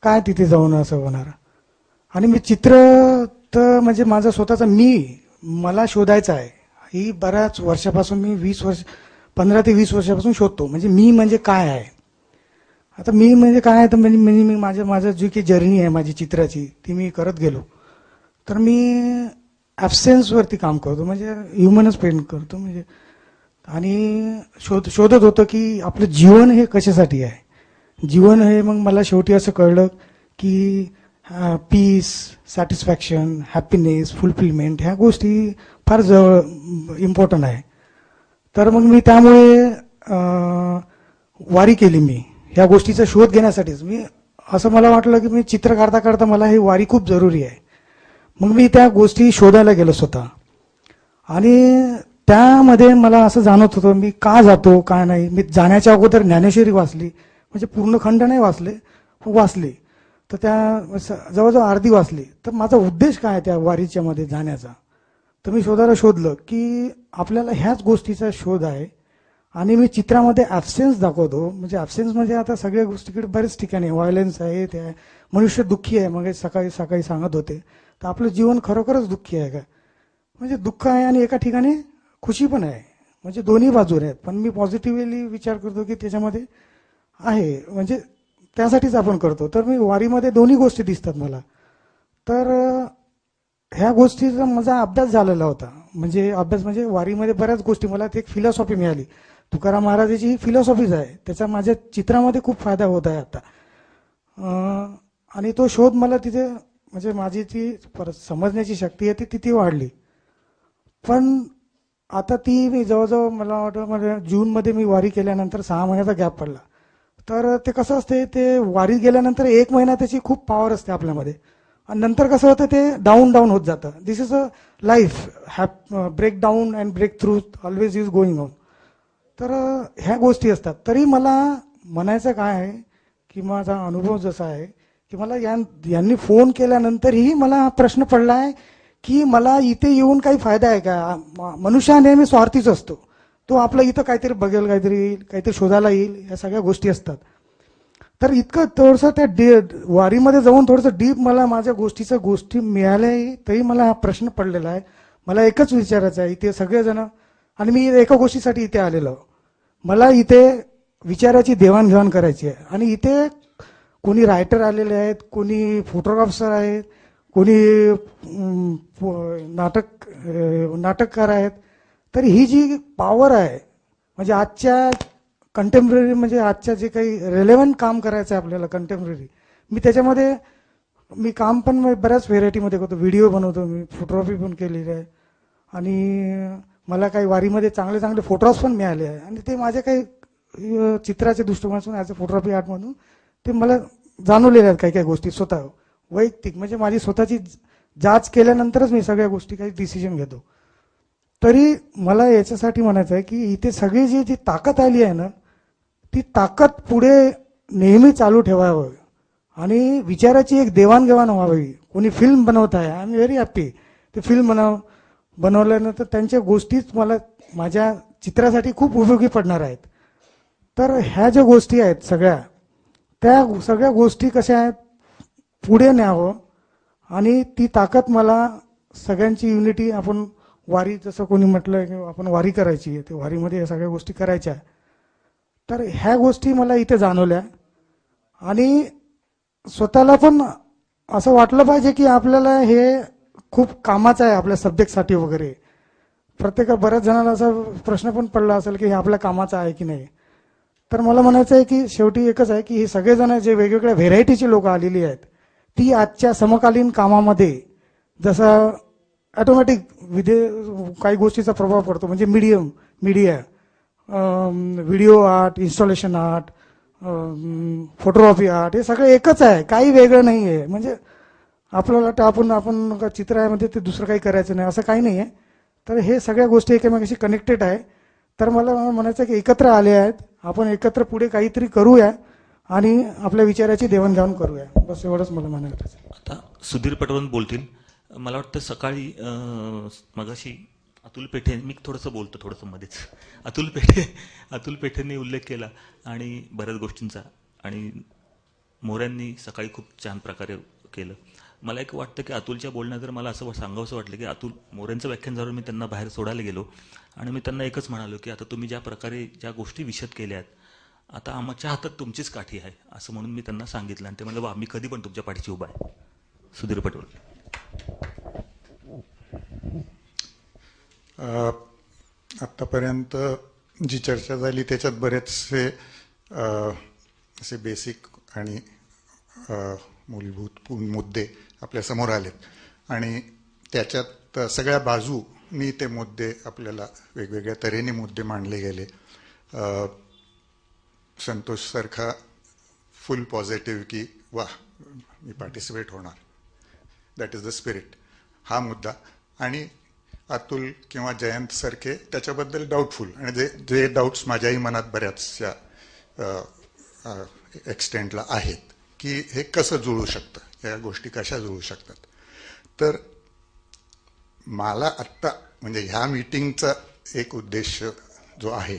काय तिथे जाऊन असं होणार. आणि मी चित्र तर म्हणजे माझा स्वतःचा मला शोधायचा आहे. ही बऱ्याच वर्षापासून मी 15 ते 20 वर्षापासून शोधतो. म्हणजे मी म्हणजे काय आहे. आता मी म्हणजे काय आहे तर म्हणजे मी माझं जी काही जर्नी आहे माझी चित्राची ती मी करत गेलो. तर मी ॲब्सेन्सवरती काम करतो, म्हणजे ह्युमनच पेंट करतो. म्हणजे आणि शोधत होतं की आपलं जीवन हे कशासाठी आहे. जीवन हे मग मला शेवटी असं कळलं की पीस, सॅटिस्फॅक्शन, हॅपीनेस, फुलफिलमेंट ह्या गोष्टी फार इम्पॉर्टंट आहे. तर मग मी त्यामुळे वारी केली. मी ह्या गोष्टीचा शोध घेण्यासाठीच असं मला वाटलं की मी चित्र काढता काढता मला ही वारी खूप जरुरी आहे. मग मी त्या गोष्टी शोधायला गेलो स्वतः. आणि त्यामध्ये मला असं जाणवत होतं मी का जातो काय नाही. मी जाण्याच्या अगोदर ज्ञानेश्वरी वाचली, म्हणजे पूर्ण खंड नाही वाचली तर त्या जवळजवळ अर्धी वाचली. तर माझा उद्देश काय आहे त्या वारीच्या मध्ये जाण्याचा. तर मी शोधलं की आपल्याला ह्याच गोष्टीचा शोध आहे. आणि मी चित्रामध्ये ॲब्सेन्स दाखवतो. म्हणजे ॲब्सेन्स म्हणजे आता सगळ्या गोष्टीकडे बरेच ठिकाणी व्हायलन्स आहे, ते आहे, मनुष्य दुःखी आहे. मग सकाळी सांगत होते. तर आपलं जीवन खरोखरच दुःखी आहे का. म्हणजे दुःख आहे आणि एका ठिकाणी खुशी पण आहे. म्हणजे दोन्ही बाजू आहेत. पण मी पॉझिटिव्हली विचार करतो की त्याच्यामध्ये आहे, म्हणजे त्यासाठीच आपण करतो. तर मी वारीमध्ये दोन्ही गोष्टी दिसतात मला. तर ह्या गोष्टीचा माझा अभ्यास झालेला होता. म्हणजे अभ्यास म्हणजे वारीमध्ये बऱ्याच गोष्टी मला एक फिलॉसॉफी मिळाली. तुकाराम महाराजाची ही फिलॉसॉफीच आहे. त्याचा माझ्या चित्रामध्ये खूप फायदा होत आहे आता. आणि तो शोध मला तिथे म्हणजे माझी ती समजण्याची शक्ती आहे ती तिथे वाढली. पण आता ती मी जवळजवळ मला वाटतं म्हणजे जूनमध्ये मी वारी केल्यानंतर 6 महिन्याचा गॅप पडला. तर ते कसं असते, ते वारी गेल्यानंतर 1 महिना त्याची खूप पॉवर असते आपल्यामध्ये. आणि नंतर कसं होतं ते डाऊन होत जातं. This is a life, break down and break through always is going on. तर ह्या गोष्टी असतात. तरी मला म्हणायचं काय आहे की माझा अनुभव जसा आहे की मला यांनी फोन केल्यानंतरही मला प्रश्न पडला आहे की मला इथे येऊन काही फायदा आहे का. मनुष्य हा नेहमी स्वार्थीच असतो. तो आपलं इथं काहीतरी बघेल, काहीतरी येईल, काहीतरी शोधायला येईल, या सगळ्या गोष्टी असतात. तर इतकं थोडंसं त्या वारीमध्ये जाऊन थोडंसं डीप मला माझ्या गोष्टी मिळाल्याही तरी मला हा प्रश्न पडलेला आहे. मला एकच विचारायचं आहे इथे सगळेजण, आणि मी एका गोष्टीसाठी इथे आलेलो. मला इथे विचाराची देवाणघेवाण करायची आहे. आणि इथे कोणी रायटर आलेले आहेत, कोणी फोटोग्राफर आहेत, कोणी नाटककार आहेत. तर ही जी पॉवर आहे म्हणजे आजच्या कंटेम्पररी, म्हणजे आजच्या जे काही रेलेव्हंट काम करायचं आहे आपल्याला कंटेम्पररी, मी त्याच्यामध्ये मी काम पण बऱ्याच व्हेरायटीमध्ये करतो. व्हिडिओ बनवतो मी, फोटोग्राफी पण केलेली आहे आणि मला काही वारीमध्ये चांगले चांगले फोटोग्राफ्स पण मिळाले आहे आणि ते माझ्या काही चित्राच्या दृष्टिकोनातून ॲज अ फोटोग्राफी आर्टमधून ते मला जाणवलेल्या आहेत काही काही गोष्टी स्वतः वैयक्तिक, म्हणजे माझी स्वतःची जाच केल्यानंतरच मी सगळ्या गोष्टी काही डिसिजन घेतो. तरी मला याच्यासाठी म्हणायचं आहे की इथे सगळी जी ताकद आली आहे ना, ती ताकद पुढे नेहमी चालू ठेवावं आणि विचाराची एक देवाणघेवाण व्हावी. कोणी फिल्म बनवत आहे, आय एम व्हेरी हॅप्पी. ते फिल्म बनवल्यानंतर त्यांच्या गोष्टीच मला माझ्या चित्रासाठी खूप उपयोगी पडणार आहेत. तर ह्या ज्या गोष्टी आहेत त्या सगळ्या गोष्टी कशा आहेत पुढे न्यावं आणि ती ताकद मला सगळ्यांची युनिटी, आपण वारी जसं कोणी म्हटलं की आपण वारी करायची आहे, ते वारीमध्ये या सगळ्या गोष्टी करायच्या. तर ह्या गोष्टी मला इथे जाणवल्या आणि स्वतःला पण असं वाटलं पाहिजे की आपल्याला हे खूप कामाचं आहे आपल्या सब्जेक्टसाठी वगैरे. बऱ्याच जणांना असा प्रश्न पण पडला असेल की हे आपल्या कामाचं आहे की नाही. तर मला म्हणायचं आहे की शेवटी एकच आहे की हे सगळेजण जे वेगवेगळ्या व्हेरायटीची लोक आलेली आहेत, ती आजच्या समकालीन कामामध्ये जसं ॲटोमॅटिक काही गोष्टीचा प्रभाव पडतो, म्हणजे media, video art, installation art, photography art, हे सगळं एकच आहे, काही वेगळं नाही आहे. म्हणजे आपल्याला वाटतं आपण चित्रामध्ये ते दुसरं काही करायचं नाही, असं काही नाही आहे. तर हे सगळ्या गोष्टी एकमेकांशी कनेक्टेड आहे. तर मला म्हणायचं की एकत्र आले आहेत, आपण एकत्र पुढे काहीतरी करूया आणि आपल्या विचाराची देवाणघेवाण करूया. बस एवढंच मला म्हणायचं. आता सुधीर पटवर्धन बोलतील. मला वाटतं सकाळी मगाशी अतुल पेठे, मी थोडंसं बोलतो थोडंसं मध्येच, अतुल पेठेंनी उल्लेख केला आणि बऱ्याच गोष्टींचा, आणि मोऱ्यांनी सकाळी खूप छान प्रकारे केलं. मला एक वाटतं की अतुलच्या बोलण्यात जर मला असं सांगावंसं वाटलं की अतुल मोऱ्यांचं व्याख्यान झालं, मी त्यांना बाहेर सोडायला गेलो आणि मी त्यांना एकच म्हणालो की आता तुम्ही ज्या प्रकारे ज्या गोष्टी विशद केल्या आहेत, आता आमच्या हातात तुमचीच काठी आहे असं म्हणून मी त्यांना सांगितलं. आणि ते म्हणलं बा मी कधी पण तुमच्या पाठीशी उभा आहे. सुधीर पटवर्धन. आत्तापर्यंत जी चर्चा झाली त्याच्यात बरेचसे असे बेसिक आणि मूलभूत मुद्दे आपल्यासमोर आलेत आणि त्याच्यात सगळ्या बाजूनी ते मुद्दे आपल्याला वेगवेगळ्या तऱ्हेने मुद्दे मांडले गेले. संतोषसारखा फुल पॉझिटिव्ह की वा मी पार्टिसिपेट होणार, दॅट इज द स्पिरिट, हा मुद्दा. आणि अतुल किंवा जयंत सारखे त्याच्याबद्दल डाऊटफुल, आणि जे डाऊट्स माझ्याही मनात बऱ्याचशा एक्सटेंटला आहेत की हे कसं जुळू शकतं, या गोष्टी कशा जुळू शकतात. तर मला आत्ता म्हणजे ह्या मीटिंगचा एक उद्देश जो आहे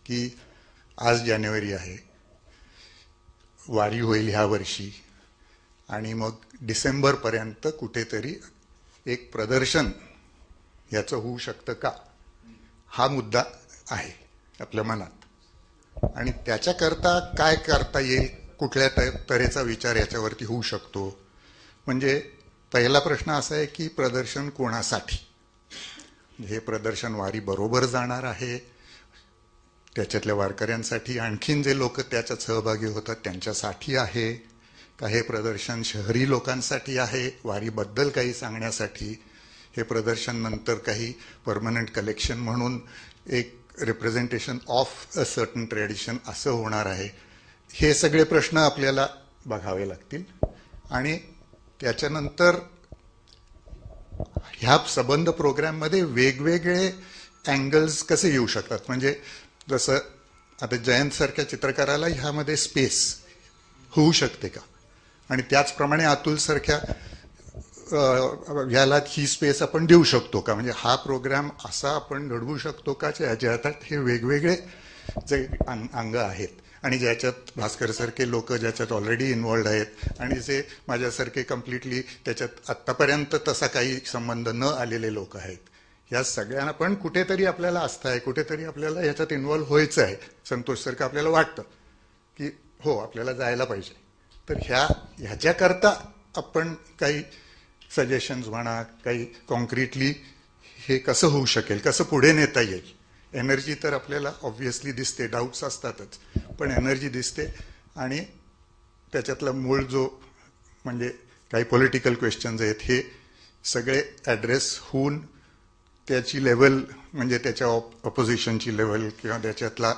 की आज जानेवारी आहे, वारी होईल ह्या वर्षी आणि मग डिसेंबरपर्यंत कुठेतरी एक प्रदर्शन याचं होऊ शकतं का, हा मुद्दा आहे आपल्या मनात. आणि त्याच्याकरता काय करता येईल, कुठल्या तऱ्हेचा विचार याच्यावरती होऊ शकतो. म्हणजे पहिला प्रश्न असा आहे की प्रदर्शन कोणासाठी, हे प्रदर्शन वारी बरोबर जाणार आहे, त्याच्यातल्या वारकऱ्यांसाठी, आणखीन जे लोक त्याच्यात सहभागी होतात त्यांच्यासाठी आहे का, हे प्रदर्शन शहरी लोकांसाठी आहे वारीबद्दल काही सांगण्यासाठी, हे प्रदर्शन नंतर काही परमनंट कलेक्शन म्हणून एक representation of a certain tradition असं होणार आहे. हे सगळे प्रश्न आपल्याला बघावे लागतील. आणि त्याच्यानंतर ह्या संबंध प्रोग्राममध्ये वेगवेगळे अँगल्स कसे येऊ शकतात. म्हणजे जसं आता जयंत सारख्या चित्रकाराला ह्यामध्ये स्पेस होऊ शकते का, आणि त्याचप्रमाणे अतुल सारख्या ह्याला ही स्पेस आपण देऊ शकतो का, म्हणजे हा प्रोग्राम असा आपण घडवू शकतो का ज्याच्यात हे वेगवेगळे जे अंग आहेत आणि ज्याच्यात भास्करसारखे लोक ज्याच्यात ऑलरेडी इन्व्हॉल्ड आहेत आणि जे माझ्यासारखे कम्प्लिटली त्याच्यात आत्तापर्यंत तसा काही संबंध न आलेले लोक आहेत. या सगळ्यांना पण कुठेतरी आपल्याला आस्था आहे, कुठेतरी आपल्याला ह्याच्यात इन्व्हॉल्व व्हायचं आहे. संतोषसारखं आपल्याला वाटतं की हो आपल्याला जायला पाहिजे. तर ह्याच्याकरता आपण काही सजेशन्स म्हणा, काही कॉन्क्रीटली हे कसं होऊ शकेल, कसं पुढे नेता येईल. एनर्जी तर आपल्याला ऑब्व्हियसली दिसते, डाऊट्स असतातच, पण एनर्जी दिसते. आणि त्याच्यातला मूळ जो म्हणजे काही पॉलिटिकल क्वेश्चन्स आहेत, हे सगळे ॲड्रेस होऊन त्याची लेवल म्हणजे त्याच्या ऑपोजिशनची लेवल किंवा त्याच्यातला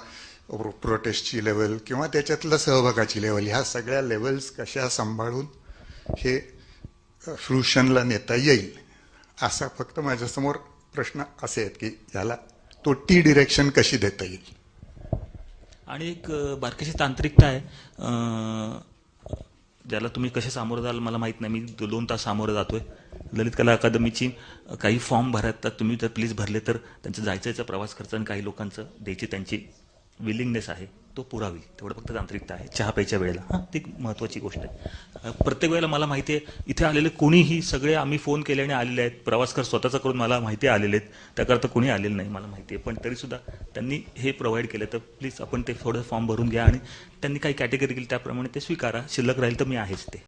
प्रोटेस्टची लेवल किंवा त्याच्यातलं सहभागाची लेवल, ह्या सगळ्या लेवल्स कशा सांभाळून हे फ्रुशनला नेता येईल असा फक्त माझ्यासमोर प्रश्न असे आहेत की याला तो टी डिरेक्शन कशी देता येईल. आणि एक बारकीशी तांत्रिकता आहे, ज्याला तुम्ही कसे सामोरं जाल मला माहीत नाही. मी 2 तास सामोरं जातोय. ललित कला अकादमीची काही फॉर्म भरतात, तुम्ही जर प्लीज भरले तर त्यांचं जायचा प्रवास खर्च आणि काही लोकांचं द्यायची त्यांची विलिंगनेस आहे तो पुरावी. तेवढं फक्त तांत्रिकता आहे चहा प्यायच्या वेळेला. हां, ती महत्त्वाची गोष्ट आहे. प्रत्येक वेळेला मला माहिती आहे इथे आलेले कोणीही, सगळे आम्ही फोन केल्याने आलेले आहेत, प्रवास खर्च स्वतःचा करून मला माहिती आहे आलेले आहेत, त्याकरता कोणी आलेलं नाही मला माहिती आहे. पण तरीसुद्धा त्यांनी हे प्रोव्हाइड केलं, तर प्लीज आपण ते थोडं फॉर्म भरून घ्या आणि त्यांनी काही कॅटेगरी केली त्याप्रमाणे ते स्वीकारा. शिल्लक राहील तर मी आहेच ते.